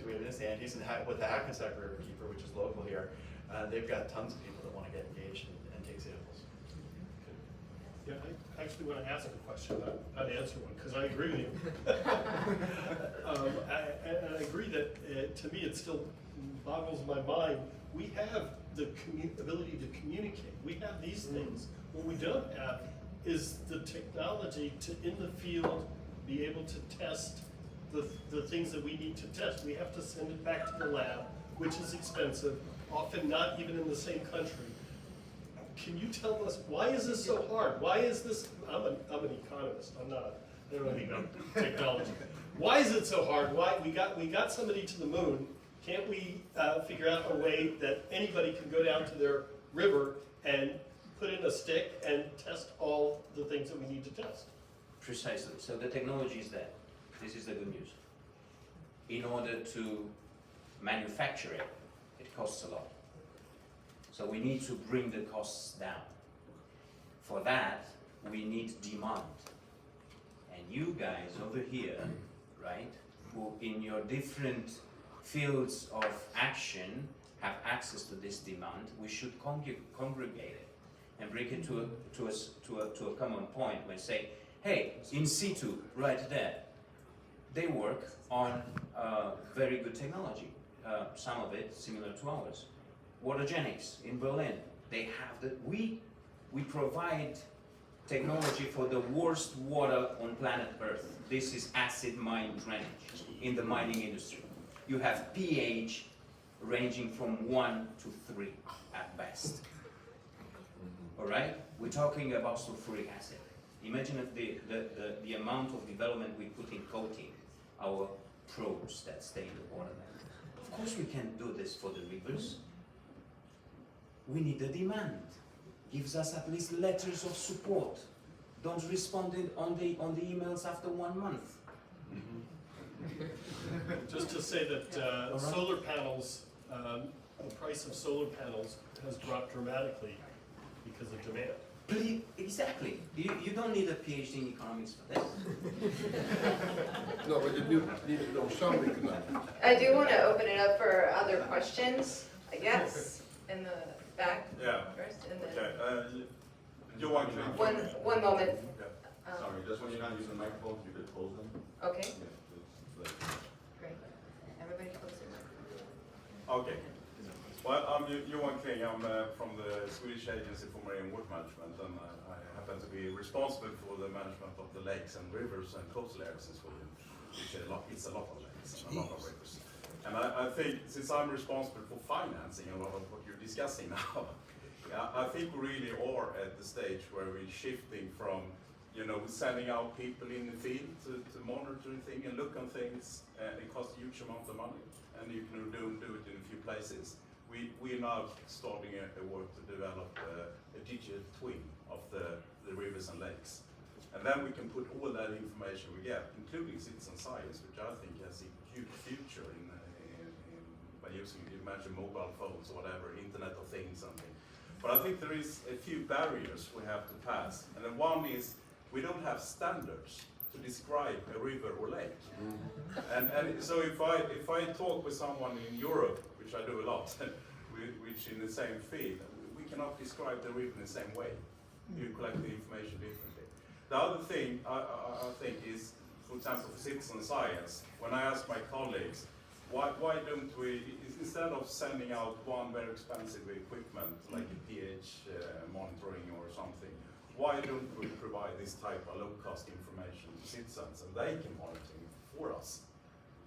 we have this hand, he's with the Hackensack Riverkeeper, which is local here. They've got tons of people that want to get engaged and take samples. Yeah, I actually want to ask a question, not answer one, because I agree with you. I agree that, to me, it still boggles my mind. We have the ability to communicate. We have these things. What we don't have is the technology to, in the field, be able to test the things that we need to test. We have to send it back to the lab, which is expensive, often not even in the same country. Can you tell us, why is this so hard? Why is this, I'm an economist, I don't know anything about technology. Why is it so hard? Why, we got somebody to the moon. Can't we figure out a way that anybody can go down to their river and put in a stick and test all the things that we need to test? Precisely. So the technology is there. This is the good news. In order to manufacture it, it costs a lot. So we need to bring the costs down. For that, we need demand. And you guys over here, right, who in your different fields of action have access to this demand, we should congregate it and bring it to a common point where say, hey, In Situ, right there, they work on very good technology, some of it similar to ours. Watergenics in Berlin. They have we provide technology for the worst water on planet Earth. This is acid mine drainage in the mining industry. You have pH ranging from 1 to 3 at best. All right? We're talking about sulfuric acid. Imagine if the amount of development we put in coating our probes that stay in the water. Of course we can't do this for the rivers. We need the demand. Gives us at least letters of support. Don't respond on the emails after 1 month. Just to say that solar panels, the price of solar panels has dropped dramatically because of demand. Please, exactly. You don't need a PhD in economics for this. No, but you need to know some economics. I do want to open it up for other questions. Yes, in the back Yeah. first, and then Okay, Johan, one moment. Sorry, just when you're not using the microphones, you could close them. Okay, Yeah, just great. Everybody close their mic. Okay. Well, I'm Johan Kling. I'm from the Swedish Agency for Marine Water Management, and I happen to be responsible for the management of the lakes and rivers and coastal areas in Sweden. It's a lot of lakes and a lot of rivers. And I think, since I'm responsible for financing a lot of what you're discussing now, I think we really are at the stage where we're shifting from, sending out people in the field to monitor things and look on things. It costs a huge amount of money, and you can do it in a few places. We are now starting a work to develop a digital twin of the rivers and lakes. And then we can put all that information we get, including citizen science, which I think has a huge future by using, you mentioned mobile phones or whatever, Internet of Things, something. But I think there is a few barriers we have to pass. And then one is we don't have standards to describe a river or lake. And so if I talk with someone in Europe, which I do a lot, which in the same field, we cannot describe the river in the same way. You collect the information differently. The other thing I think is, for example, for citizen science, when I ask my colleagues, why don't we, instead of sending out one very expensive equipment like a pH monitoring or something, why don't we provide this type of low-cost information to citizens and they can monitor it for us?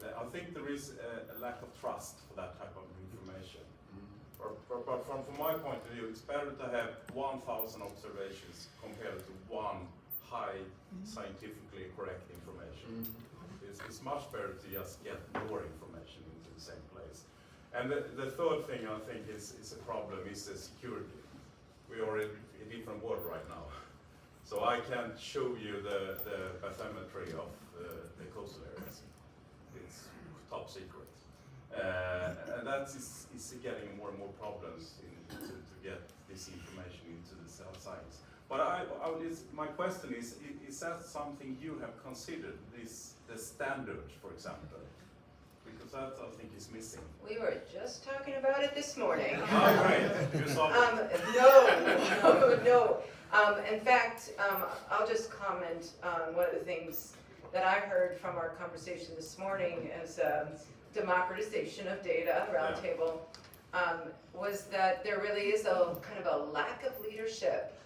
I think there is a lack of trust for that type of information. But from my point of view, it's better to have 1,000 observations compared to one high scientifically correct information. It's much better to just get more information into the same place. And the third thing I think is a problem is the security. We are in a different world right now. So I can't show you the bathymetry of the coastal areas. It's top secret. And that is getting more and more problems to get this information into the science. But my question is that something you have considered, the standards, for example? Because that I think is missing. We were just talking about it this morning. Oh, great. You saw it. No. In fact, I'll just comment on one of the things that I heard from our conversation this morning as democratization of data roundtable, was that there really is a kind of a lack of leadership.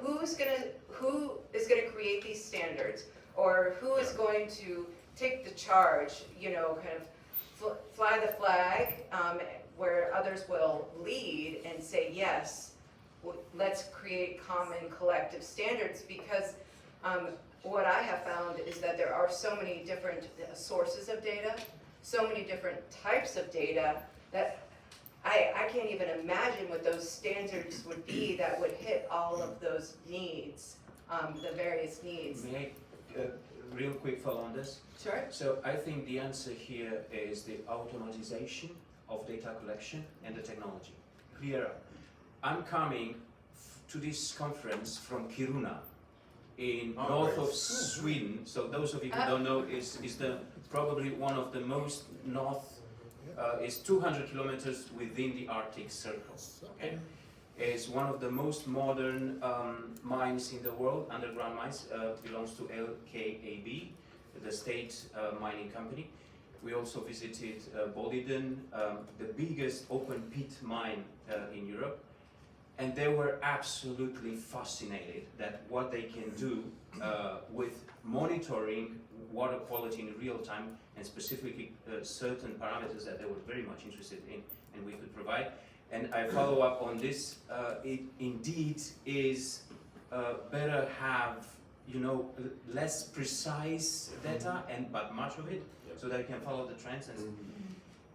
Who is going to create these standards, or who is going to take the charge? Kind of fly the flag, where others will lead and say yes. Let's create common collective standards, because what I have found is that there are so many different sources of data, so many different types of data, that I can't even imagine what those standards would be that would hit all of those needs, the various needs. May I real quick follow on this? Sure. So I think the answer here is the automatization of data collection and the technology. Clear. I'm coming to this conference from Kiruna in north of Sweden. So those of you who don't know, is probably one of the most north, is 200 kilometers within the Arctic Circle. Okay? It's one of the most modern mines in the world, underground mines, belongs to LKAB, the state mining company. We also visited Boliden, the biggest open pit mine in Europe, and they were absolutely fascinated that what they can do with monitoring water quality in real time, and specifically certain parameters that they were very much interested in and we could provide. And I follow up on this. It indeed is better have, you know, less precise data, but much of it, so that you can follow the trends.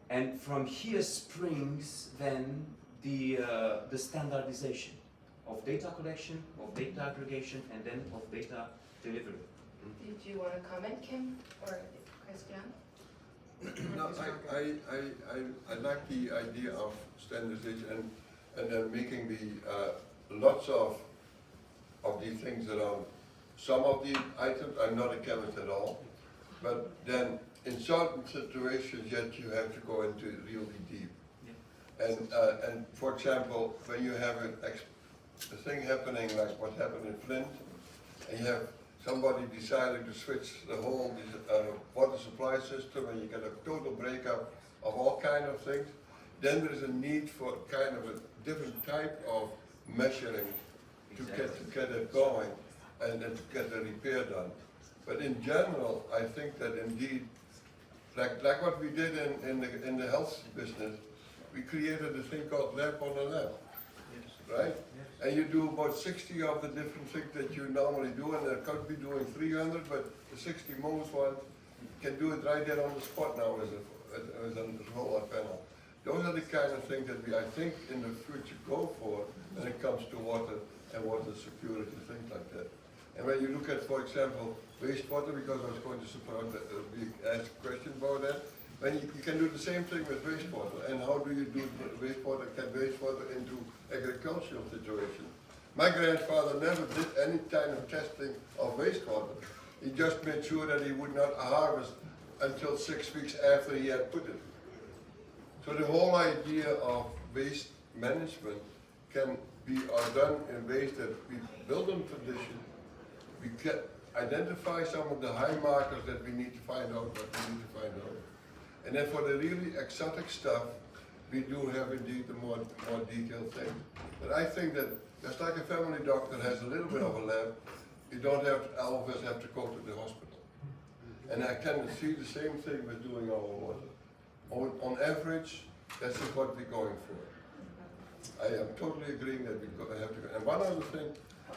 And from here springs then the standardization of data collection, of data aggregation, and then of data delivery. Did you want to comment, Kim or Christiaan? No, I like the idea of standardization and then making the lots of these things around. Some of the items, I'm not a chemist at all, but then in certain situations yet you have to go into really deep. And for example, when you have a thing happening like what happened in Flint, and you have somebody deciding to switch the whole water supply system, and you get a total breakup of all kind of things, then there is a need for kind of a different type of measuring to get it going and then to get the repair done. But in general, I think that indeed, like what we did in the health business, we created a thing called lab on a lab, right? And you do about 60 of the different things that you normally do, and there could be doing 300, but the 60 most ones can do it right there on the spot now as a roller panel. Those are the kind of things that we, I think, in the future go for when it comes to water and water security, things like that. And when you look at, for example, wastewater, because I was going to support ask a question about that, then you can do the same thing with wastewater. And how do you do wastewater, get wastewater into agricultural situation? My grandfather never did any kind of testing of wastewater. He just made sure that he would not harvest until 6 weeks after he had put it. So the whole idea of waste management can be done in ways that we build on tradition, we can identify some of the high markers that we need to find out what we need to find out. And then for the really exotic stuff, we do have indeed a more detailed thing. But I think that just like a family doctor has a little bit of a lab, you don't have to, all of us have to go to the hospital. And I can see the same thing with doing our water. On average, that's what we're going for. I am totally agreeing that we have to go. And one other thing,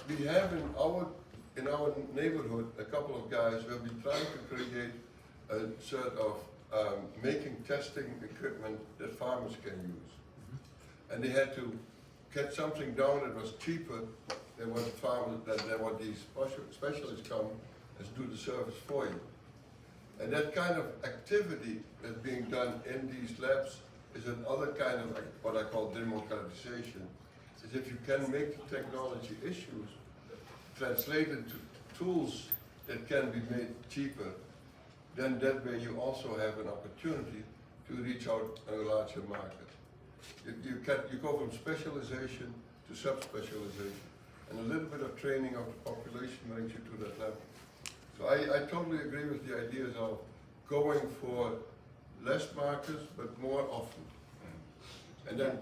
we have in our neighborhood a couple of guys who have been trying to create a sort of making testing equipment that farmers can use. And they had to get something down that was cheaper than what farmers, than what these specialists come and do the service for you. And that kind of activity that's being done in these labs is another kind of what I call democratization. Is if you can make the technology issues translated to tools that can be made cheaper, then that way you also have an opportunity to reach out a larger market. You go from specialization to subspecialization, and a little bit of training of the population brings you to that level. So I totally agree with the ideas of going for less markers but more often. And then,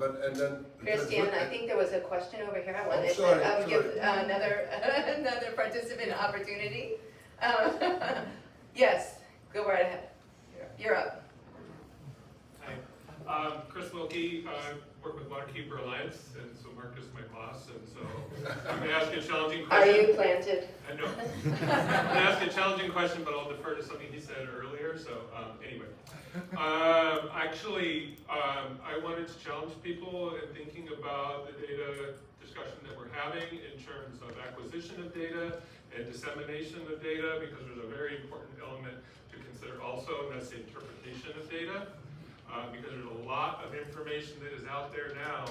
Christiaan, I think there was a question over here. I wanted sorry, to give another participant an opportunity. Yes, go right ahead. You're up. Hi, Chris Wilkie. I work with Waterkeeper Alliance, and so Marc is my boss, and so I'm going to ask you a challenging question. Are you planted? No. I'm going to ask you a challenging question, but I'll defer to something he said earlier. So anyway, I wanted to challenge people in thinking about the data discussion that we're having in terms of acquisition of data and dissemination of data, because there's a very important element to consider also, and that's the interpretation of data. Because there's a lot of information that is out there now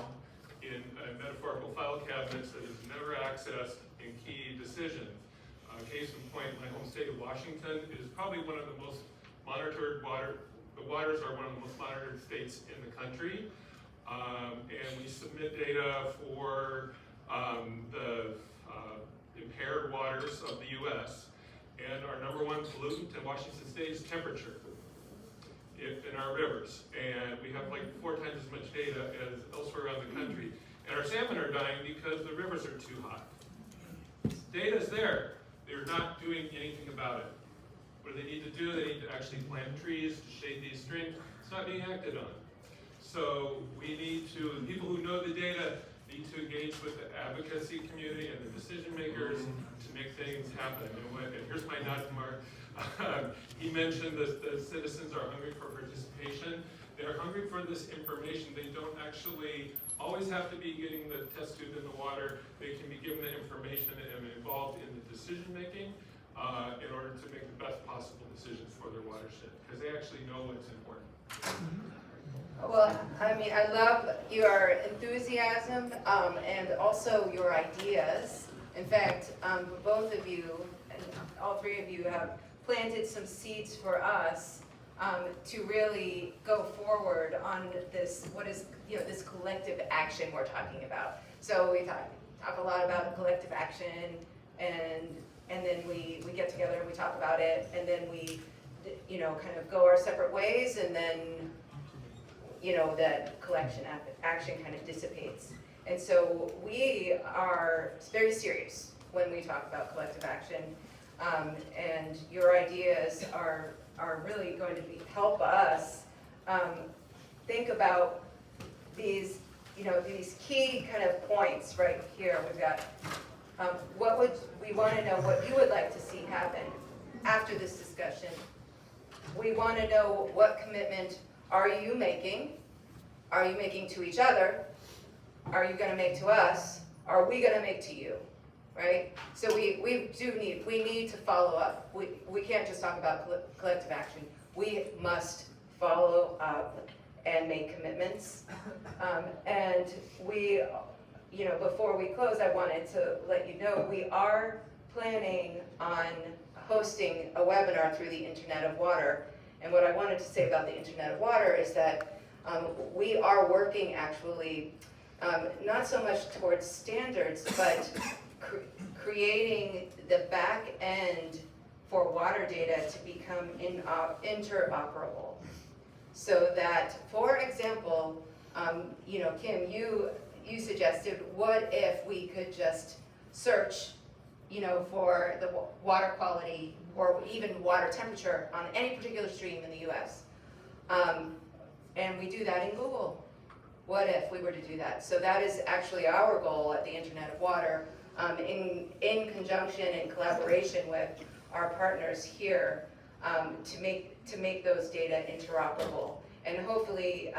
in metaphorical file cabinets that is never accessed in key decisions. Case in point, my home state of Washington is probably one of the most monitored the waters are one of the most monitored states in the country. And we submit data for the impaired waters of the US. And our #1 pollutant in Washington state is temperature. in our rivers, and we have like 4 times as much data as elsewhere around the country. And our salmon are dying because the rivers are too hot. Data's there, they're not doing anything about it. What do they need to do? They need to actually plant trees to shade these streams. It's not being acted on. So we need to, people who know the data need to engage with the advocacy community and the decision makers to make things happen. And here's my nod to Marc. He mentioned that the citizens are hungry for participation. They're hungry for this information. They don't actually always have to be getting the test tube in the water. They can be given the information and involved in the decision making in order to make the best possible decisions for their watershed, because they actually know what's important. Well, I mean, I love your enthusiasm and also your ideas. In fact, both of you, and all 3 of you have planted some seeds for us to really go forward on this, what is, this collective action we're talking about. So we talk a lot about collective action, and then we get together and we talk about it, and then we, kind of go our separate ways, and then, that collection action kind of dissipates. And so we are very serious when we talk about collective action, and your ideas are really going to help us think about these, these key kind of points right here. We've got we want to know what you would like to see happen after this discussion. We want to know what commitment are you making? Are you making to each other? Are you going to make to us? Are we going to make to you? Right? So we need to follow up. We can't just talk about collective action. We must follow up and make commitments. And we, before we close, I wanted to let you know we are planning on hosting a webinar through the Internet of Water. And what I wanted to say about the Internet of Water is that we are working actually not so much towards standards, but creating the back end for water data to become interoperable. So that, for example, Kim, you suggested, what if we could just search, for the water quality or even water temperature on any particular stream in the US? And we do that in Google. What if we were to do that? So that is actually our goal at the Internet of Water, in conjunction and collaboration with our partners here, to make those data interoperable. And hopefully,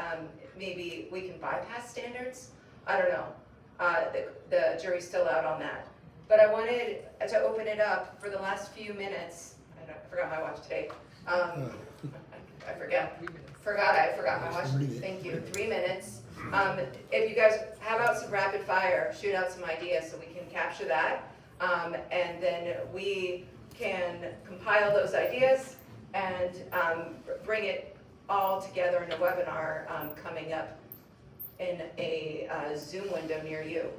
maybe we can bypass standards. I don't know. The jury's still out on that. But I wanted to open it up for the last few minutes. I forgot my watch today. I forgot my watch. Thank you. 3 minutes. If you guys have out some rapid fire, shoot out some ideas so we can capture that. And then we can compile those ideas and bring it all together in a webinar coming up in a Zoom window near you.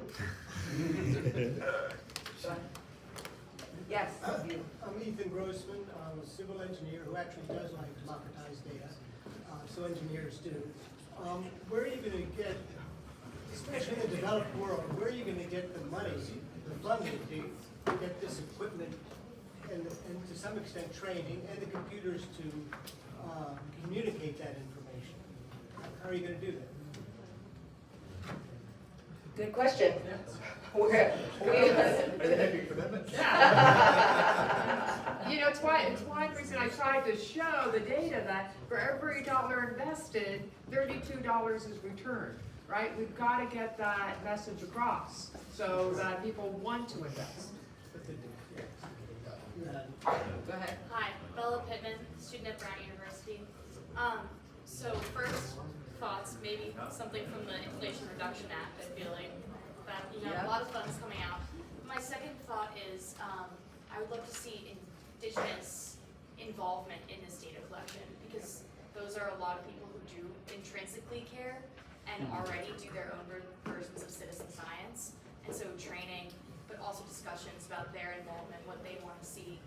Yes. I'm Ethan Grossman. I'm a civil engineer who actually does like democratized data. So engineers do. Where are you going to get, especially in the developed world, where are you going to get the money, the funding to get this equipment and to some extent training and the computers to communicate that information? How are you going to do that? Good question. Are you making commitments? It's one reason I tried to show the data that for every dollar invested, $32 is returned, right? We've got to get that message across so that people want to invest. Go ahead. Hi, Bella Pittman, student at Brown University. So first thoughts, maybe something from the Inflation Reduction Act. I feel like that a lot of funds coming out. My second thought is I would love to see Indigenous involvement in this data collection, because those are a lot of people who do intrinsically care and already do their own versions of citizen science. And so training, but also discussions about their involvement, what they want to see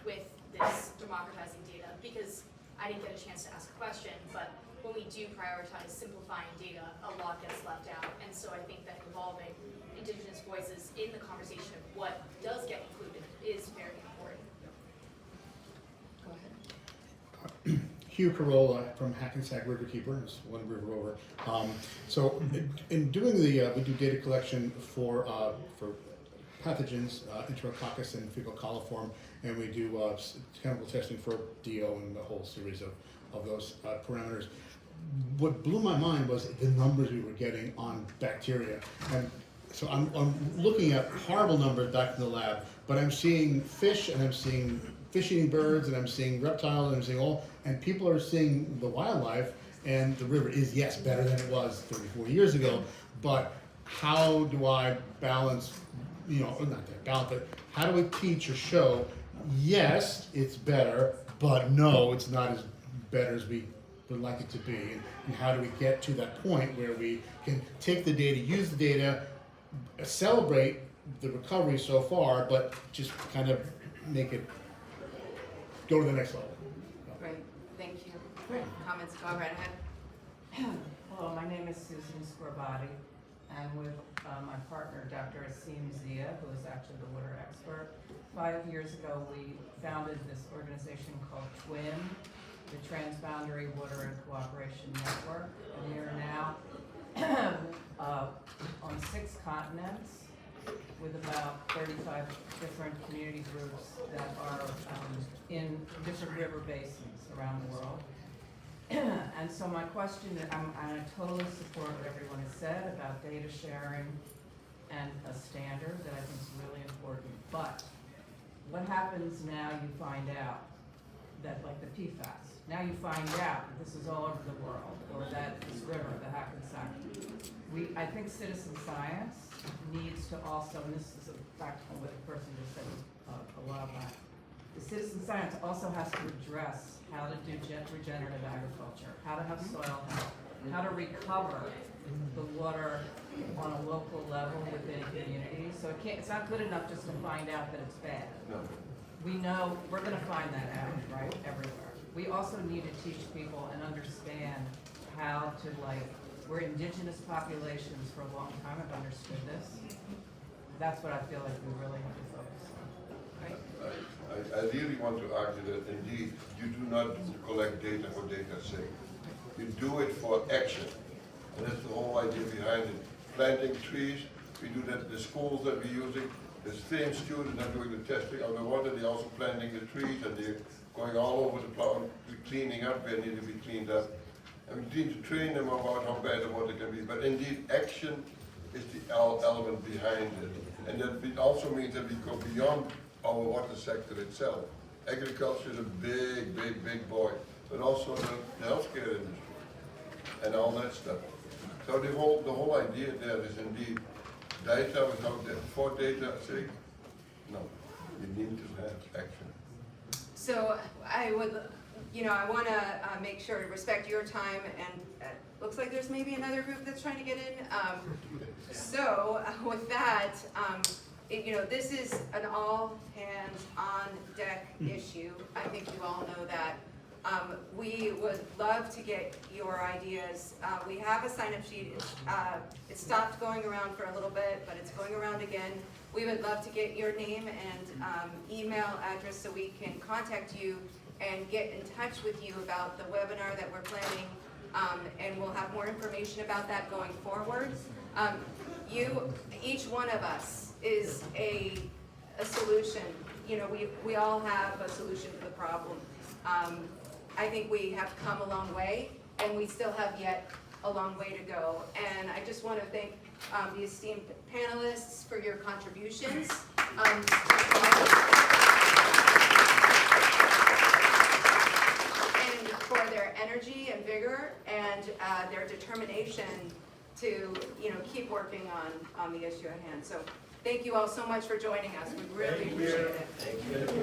with this democratizing data. Because I didn't get a chance to ask a question, but when we do prioritize simplifying data, a lot gets left out. And so I think that involving Indigenous voices in the conversation of what does get included is very important. Go ahead. Hugh Carolla from Hackensack Waterkeeper, it's one river over. So in doing the, we do data collection for pathogens, Enterococcus and fecal coliform, and we do chemical testing for DO and a whole series of those parameters. What blew my mind was the numbers we were getting on bacteria. And so I'm looking at horrible numbers back in the lab, but I'm seeing fish, and I'm seeing fish-eating birds, and I'm seeing reptiles, and I'm seeing all, and people are seeing the wildlife, and the river is, yes, better than it was 30, 40 years ago, but how do I balance, not that balance, but how do I teach or show, yes, it's better, but no, it's not as better as we would like it to be, and how do we get to that point where we can take the data, use the data, celebrate the recovery so far, but just kind of make it go to the next level. Great, thank you. Comments, go right ahead. Hello, my name is Susan Scorbati, and with my partner, Dr. Asim Zia, who is actually the water expert. 5 years ago, we founded this organization called TWIN, the Transboundary Water and Cooperation Network, and we are now on 6 continents with about 35 different community groups that are in different river basins around the world. And so my question, I totally support what everyone has said about data sharing and a standard that I think is really important. But what happens now you find out that, like the PFAS, now you find out that this is all over the world, or that this river, the Hackensack. I think citizen science needs to also, and this is back to what the person just said a while back, the citizen science also has to address how to do regenerative agriculture, how to have soil health, how to recover the water on a local level within communities. So it's not good enough just to find out that it's bad. No. We know we're going to find that out, right, everywhere. We also need to teach people and understand how to, where indigenous populations for a long time have understood this. That's what I feel like we really have to focus on. Right? I really want to argue that indeed you do not collect data for data's sake. You do it for action. And that's the whole idea behind it. Planting trees, we do that at the schools that we're using. The same students are doing the testing on the water, they're also planting the trees, and they're going all over the plant, cleaning up where need to be cleaned up. And we need to train them about how bad the water can be. But indeed, action is the element behind it. And that also means that we go beyond our water sector itself. Agriculture is a big, big, big boy, but also the healthcare industry and all that stuff. So the whole idea there is indeed data without for data's sake. No, you need to have action. So I would, I want to make sure to respect your time, and looks like there's maybe another group that's trying to get in. So with that, this is an all hands on deck issue. I think you all know that. We would love to get your ideas. We have a sign-up sheet. It stopped going around for a little bit, but it's going around again. We would love to get your name and email address so we can contact you and get in touch with you about the webinar that we're planning, and we'll have more information about that going forward. Each one of us is a solution. We all have a solution to the problem. I think we have come a long way, and we still have yet a long way to go. And I just want to thank the esteemed panelists for your contributions. And for their energy and vigor and their determination to keep working on the issue at hand. So thank you all so much for joining us. We really appreciate it. Thank you.